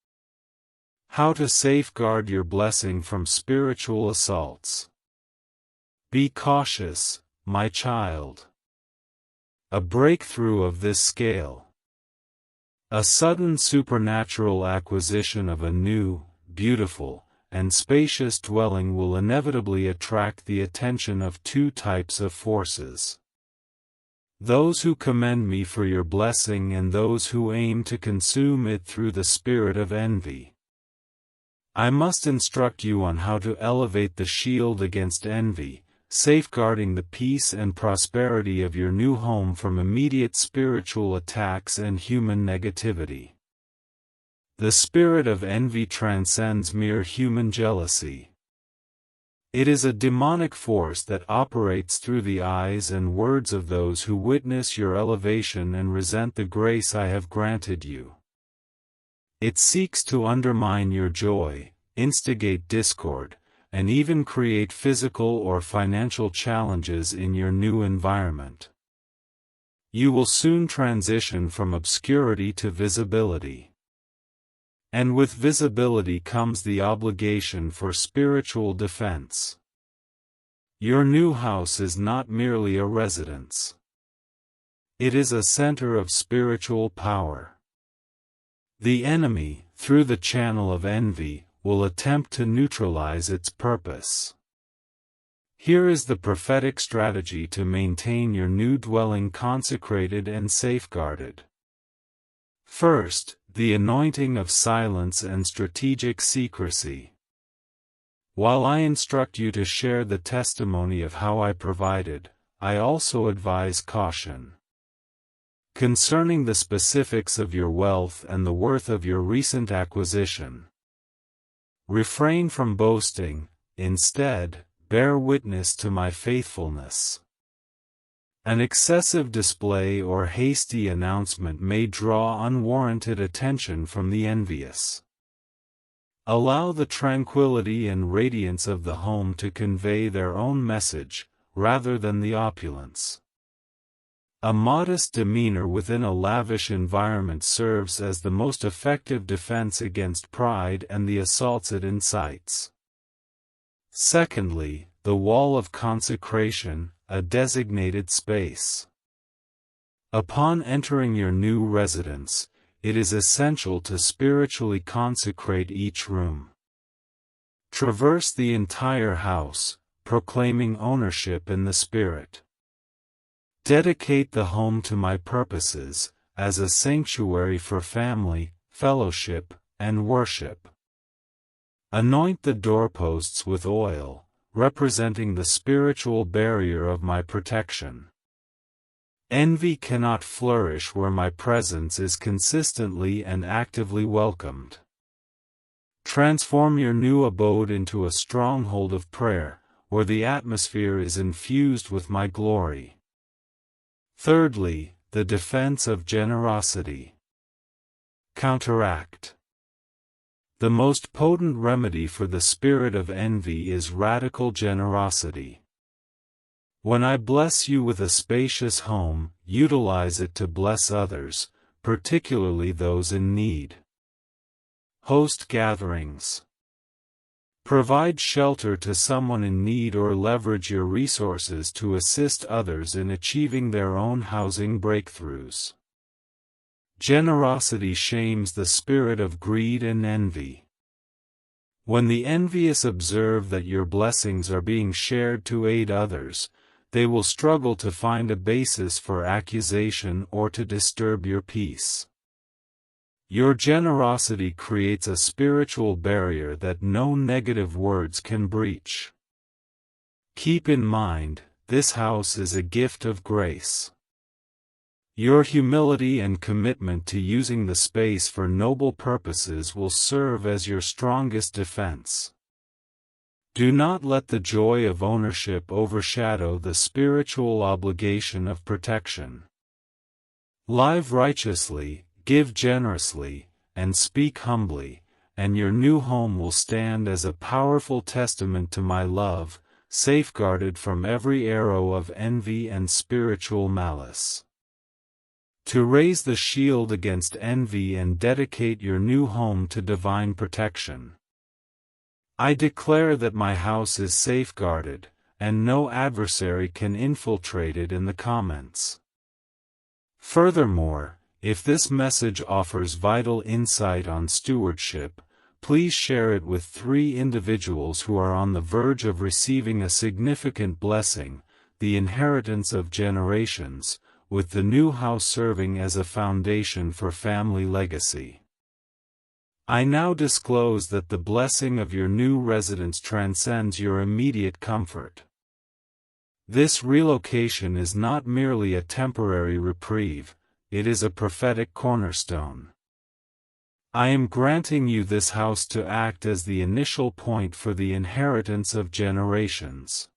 [SPEAKER 1] How to safeguard your blessing from spiritual assaults. Be cautious, my child. A breakthrough of this scale. A sudden supernatural acquisition of a new, beautiful, and spacious dwelling will inevitably attract the attention of 2 types of forces. Those who commend me for your blessing and those who aim to consume it through the spirit of envy. I must instruct you on how to elevate the shield against envy, safeguarding the peace and prosperity of your new home from immediate spiritual attacks and human negativity. The spirit of envy transcends mere human jealousy. It is a demonic force that operates through the eyes and words of those who witness your elevation and resent the grace I have granted you. It seeks to undermine your joy, instigate discord, and even create physical or financial challenges in your new environment. You will soon transition from obscurity to visibility. And with visibility comes the obligation for spiritual defense. Your new house is not merely a residence. It is a center of spiritual power. The enemy, through the channel of envy, will attempt to neutralize its purpose. Here is the prophetic strategy to maintain your new dwelling consecrated and safeguarded. First, the anointing of silence and strategic secrecy. While I instruct you to share the testimony of how I provided, I also advise caution. Concerning the specifics of your wealth and the worth of your recent acquisition. Refrain from boasting, instead, bear witness to my faithfulness. An excessive display or hasty announcement may draw unwarranted attention from the envious. Allow the tranquility and radiance of the home to convey their own message, rather than the opulence. A modest demeanor within a lavish environment serves as the most effective defense against pride and the assaults it incites. Secondly, the wall of consecration, a designated space. Upon entering your new residence, it is essential to spiritually consecrate each room. Traverse the entire house, proclaiming ownership in the Spirit. Dedicate the home to my purposes, as a sanctuary for family, fellowship, and worship. Anoint the doorposts with oil, representing the spiritual barrier of my protection. Envy cannot flourish where my presence is consistently and actively welcomed. Transform your new abode into a stronghold of prayer, where the atmosphere is infused with my glory. Thirdly, the defense of generosity. Counteract. The most potent remedy for the spirit of envy is radical generosity. When I bless you with a spacious home, utilize it to bless others, particularly those in need. Host gatherings. Provide shelter to someone in need or leverage your resources to assist others in achieving their own housing breakthroughs. Generosity shames the spirit of greed and envy. When the envious observe that your blessings are being shared to aid others, they will struggle to find a basis for accusation or to disturb your peace. Your generosity creates a spiritual barrier that no negative words can breach. Keep in mind, this house is a gift of grace. Your humility and commitment to using the space for noble purposes will serve as your strongest defense. Do not let the joy of ownership overshadow the spiritual obligation of protection. Live righteously, give generously, and speak humbly, and your new home will stand as a powerful testament to my love, safeguarded from every arrow of envy and spiritual malice. To raise the shield against envy and dedicate your new home to divine protection. I declare that my house is safeguarded, and no adversary can infiltrate it in the comments. Furthermore, if this message offers vital insight on stewardship, please share it with 3 individuals who are on the verge of receiving a significant blessing, the inheritance of generations, with the new house serving as a foundation for family legacy. I now disclose that the blessing of your new residence transcends your immediate comfort. This relocation is not merely a temporary reprieve, it is a prophetic cornerstone. I am granting you this house to act as the initial point for the inheritance of generations.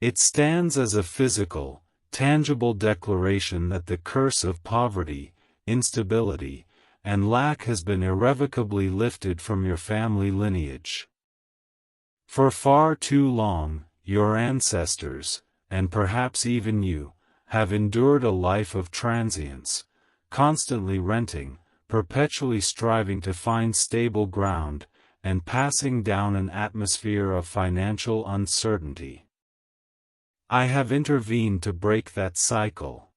[SPEAKER 1] It stands as a physical, tangible declaration that the curse of poverty, instability, and lack has been irrevocably lifted from your family lineage. For far too long, your ancestors, and perhaps even you, have endured a life of transience, constantly renting, perpetually striving to find stable ground, and passing down an atmosphere of financial uncertainty. I have intervened to break that cycle.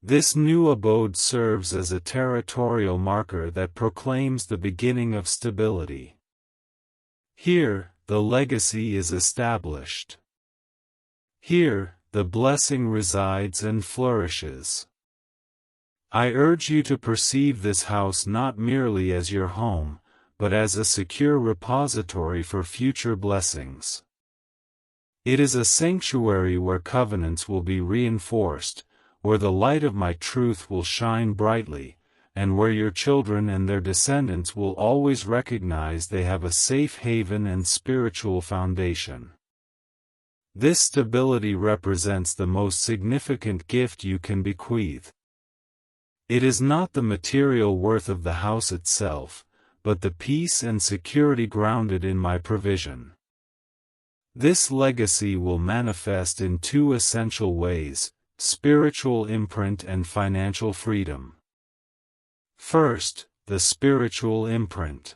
[SPEAKER 1] This new abode serves as a territorial marker that proclaims the beginning of stability. Here, the legacy is established. Here, the blessing resides and flourishes. I urge you to perceive this house not merely as your home, but as a secure repository for future blessings. It is a sanctuary where covenants will be reinforced, where the light of my truth will shine brightly, and where your children and their descendants will always recognize they have a safe haven and spiritual foundation. This stability represents the most significant gift you can bequeath. It is not the material worth of the house itself, but the peace and security grounded in my provision. This legacy will manifest in 2 essential ways: spiritual imprint and financial freedom. First, the spiritual imprint.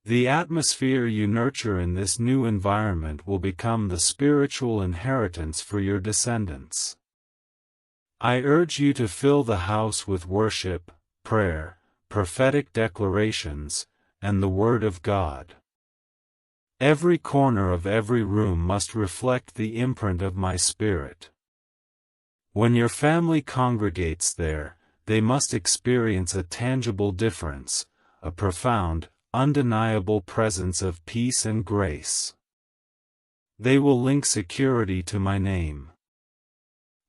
[SPEAKER 1] The atmosphere you nurture in this new environment will become the spiritual inheritance for your descendants. I urge you to fill the house with worship, prayer, prophetic declarations, and the Word of God. Every corner of every room must reflect the imprint of my Spirit. When your family congregates there, they must experience a tangible difference, a profound, undeniable presence of peace and grace. They will link security to my name.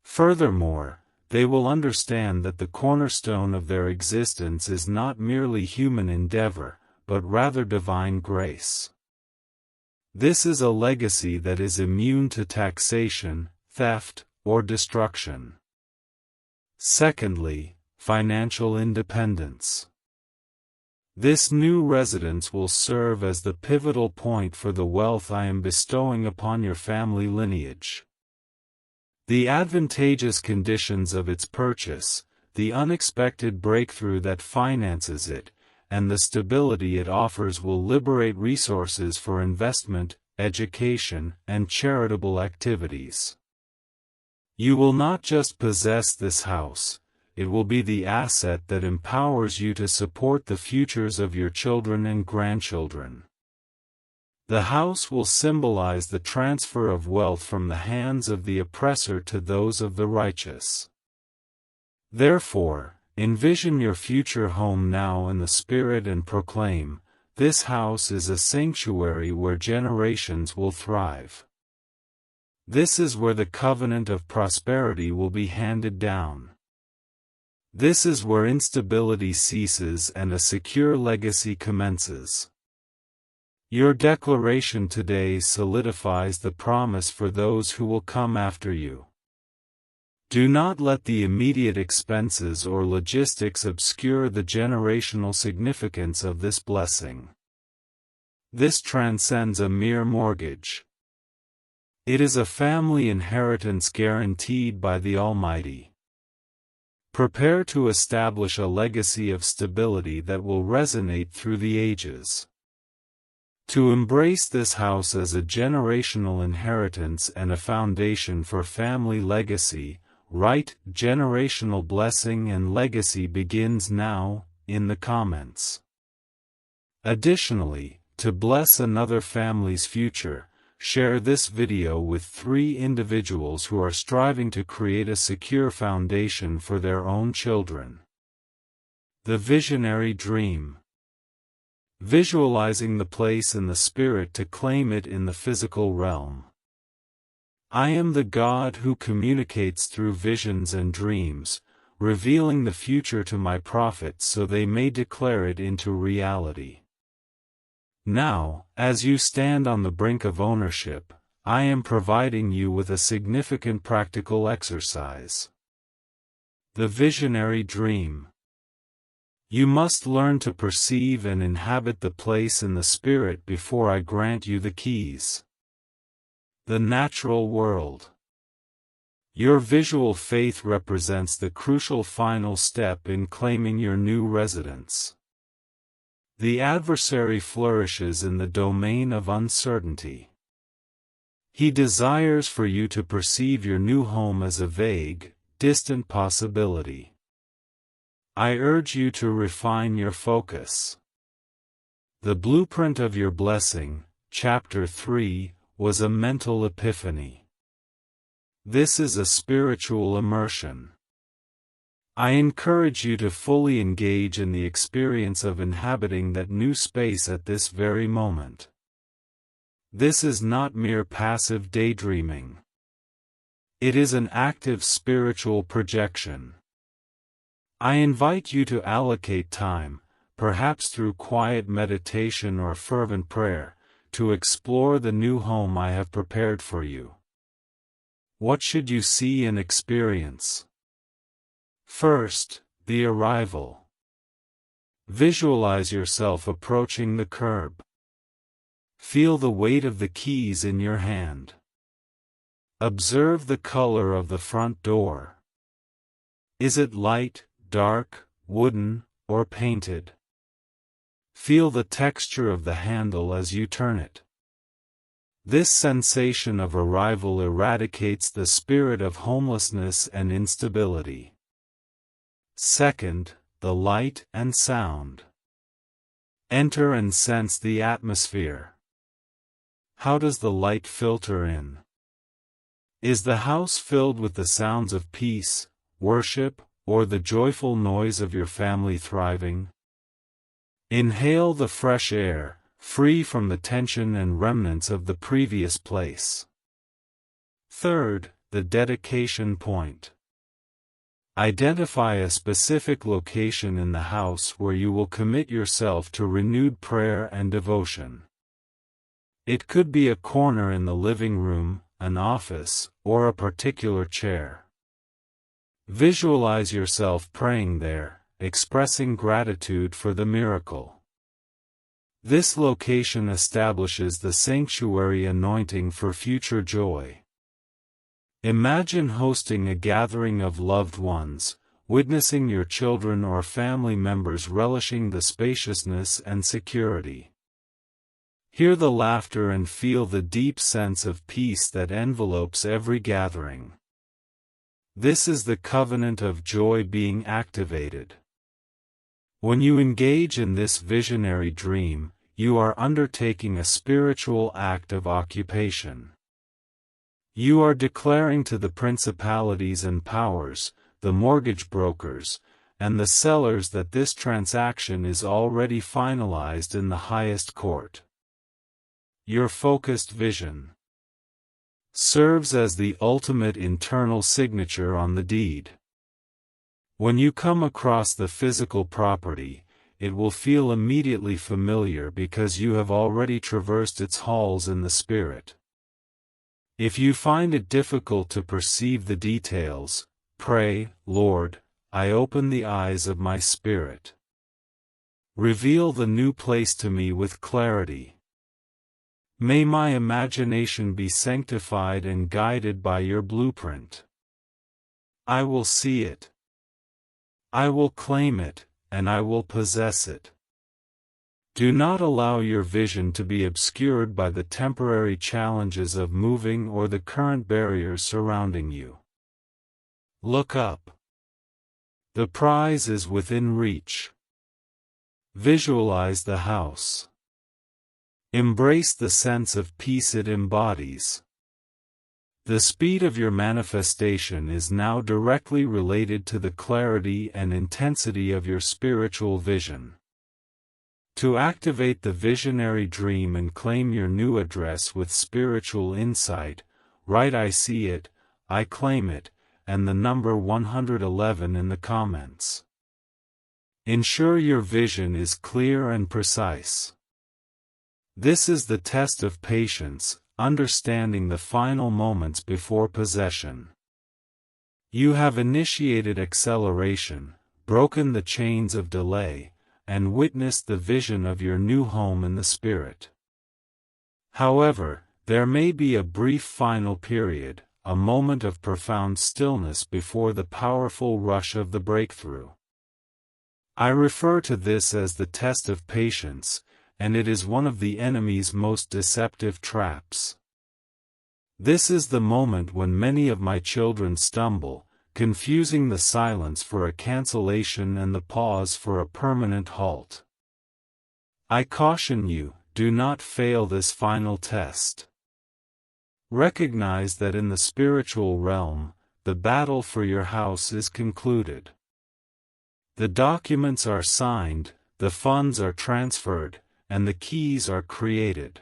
[SPEAKER 1] Furthermore, they will understand that the cornerstone of their existence is not merely human endeavor, but rather divine grace. This is a legacy that is immune to taxation, theft, or destruction. Secondly, financial independence. This new residence will serve as the pivotal point for the wealth I am bestowing upon your family lineage. The advantageous conditions of its purchase, the unexpected breakthrough that finances it, and the stability it offers will liberate resources for investment, education, and charitable activities. You will not just possess this house, it will be the asset that empowers you to support the futures of your children and grandchildren. The house will symbolize the transfer of wealth from the hands of the oppressor to those of the righteous. Therefore, envision your future home now in the Spirit and proclaim, "This house is a sanctuary where generations will thrive. This is where the covenant of prosperity will be handed down. This is where instability ceases and a secure legacy commences." Your declaration today solidifies the promise for those who will come after you. Do not let the immediate expenses or logistics obscure the generational significance of this blessing. This transcends a mere mortgage. It is a family inheritance guaranteed by the Almighty. Prepare to establish a legacy of stability that will resonate through the ages. To embrace this house as a generational inheritance and a foundation for family legacy, write "generational blessing and legacy begins now" in the comments. Additionally, to bless another family's future, share this video with 3 individuals who are striving to create a secure foundation for their own children. The Visionary Dream. Visualizing the place in the Spirit to claim it in the physical realm. I am the God who communicates through visions and dreams, revealing the future to my prophets so they may declare it into reality. Now, as you stand on the brink of ownership, I am providing you with a significant practical exercise. The Visionary Dream. You must learn to perceive and inhabit the place in the Spirit before I grant you the keys. The Natural World. Your visual faith represents the crucial final step in claiming your new residence. The adversary flourishes in the domain of uncertainty. He desires for you to perceive your new home as a vague, distant possibility. I urge you to refine your focus. The blueprint of your blessing, Chapter 3, was a mental epiphany. This is a spiritual immersion. I encourage you to fully engage in the experience of inhabiting that new space at this very moment. This is not mere passive daydreaming. It is an active spiritual projection. I invite you to allocate time, perhaps through quiet meditation or fervent prayer, to explore the new home I have prepared for you. What should you see and experience? First, the arrival. Visualize yourself approaching the curb. Feel the weight of the keys in your hand. Observe the color of the front door. Is it light, dark, wooden, or painted? Feel the texture of the handle as you turn it. This sensation of arrival eradicates the spirit of homelessness and instability. Second, the light and sound. Enter and sense the atmosphere. How does the light filter in? Is the house filled with the sounds of peace, worship, or the joyful noise of your family thriving? Inhale the fresh air, free from the tension and remnants of the previous place. Third, the dedication point. Identify a specific location in the house where you will commit yourself to renewed prayer and devotion. It could be a corner in the living room, an office, or a particular chair. Visualize yourself praying there, expressing gratitude for the miracle. This location establishes the sanctuary anointing for future joy. Imagine hosting a gathering of loved ones, witnessing your children or family members relishing the spaciousness and security. Hear the laughter and feel the deep sense of peace that envelopes every gathering. This is the covenant of joy being activated. When you engage in this visionary dream, you are undertaking a spiritual act of occupation. You are declaring to the principalities and powers, the mortgage brokers, and the sellers that this transaction is already finalized in the highest court. Your focused vision serves as the ultimate internal signature on the deed. When you come across the physical property, it will feel immediately familiar because you have already traversed its halls in the spirit. If you find it difficult to perceive the details, pray, Lord, I open the eyes of my spirit. Reveal the new place to me with clarity. May my imagination be sanctified and guided by your blueprint. I will see it. I will claim it, and I will possess it. Do not allow your vision to be obscured by the temporary challenges of moving or the current barriers surrounding you. Look up. The prize is within reach. Visualize the house. Embrace the sense of peace it embodies. The speed of your manifestation is now directly related to the clarity and intensity of your spiritual vision. To activate the visionary dream and claim your new address with spiritual insight, write I see it, I claim it, and the number 111 in the comments. Ensure your vision is clear and precise. This is the test of patience, understanding the final moments before possession. You have initiated acceleration, broken the chains of delay, and witnessed the vision of your new home in the spirit. However, there may be a brief final period, a moment of profound stillness before the powerful rush of the breakthrough. I refer to this as the test of patience, and it is one of the enemy's most deceptive traps. This is the moment when many of my children stumble, confusing the silence for a cancellation and the pause for a permanent halt. I caution you, do not fail this final test. Recognize that in the spiritual realm, the battle for your house is concluded. The documents are signed, the funds are transferred, and the keys are created.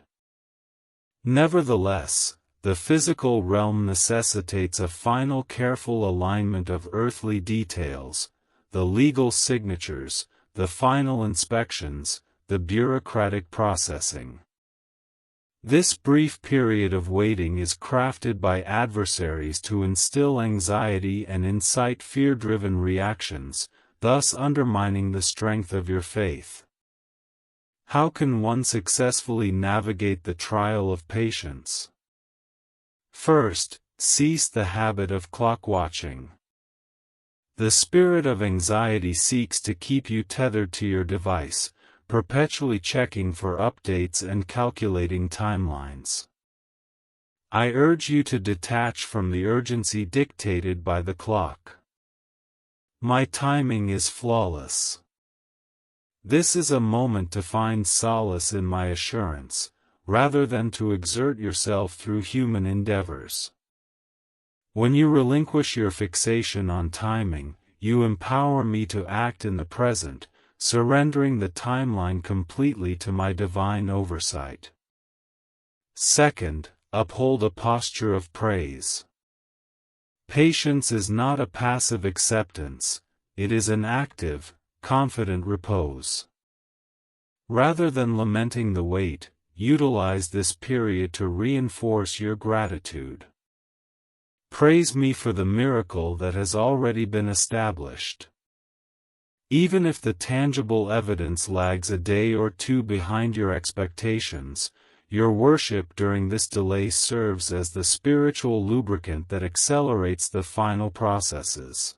[SPEAKER 1] Nevertheless, the physical realm necessitates a final careful alignment of earthly details, the legal signatures, the final inspections, the bureaucratic processing. This brief period of waiting is crafted by adversaries to instill anxiety and incite fear-driven reactions, thus undermining the strength of your faith. How can one successfully navigate the trial of patience? First, cease the habit of clock watching. The spirit of anxiety seeks to keep you tethered to your device, perpetually checking for updates and calculating timelines. I urge you to detach from the urgency dictated by the clock. My timing is flawless. This is a moment to find solace in my assurance, rather than to exert yourself through human endeavors. When you relinquish your fixation on timing, you empower me to act in the present, surrendering the timeline completely to my divine oversight. Second, uphold a posture of praise. Patience is not a passive acceptance, it is an active, confident repose. Rather than lamenting the wait, utilize this period to reinforce your gratitude. Praise me for the miracle that has already been established. Even if the tangible evidence lags a day or two behind your expectations, your worship during this delay serves as the spiritual lubricant that accelerates the final processes.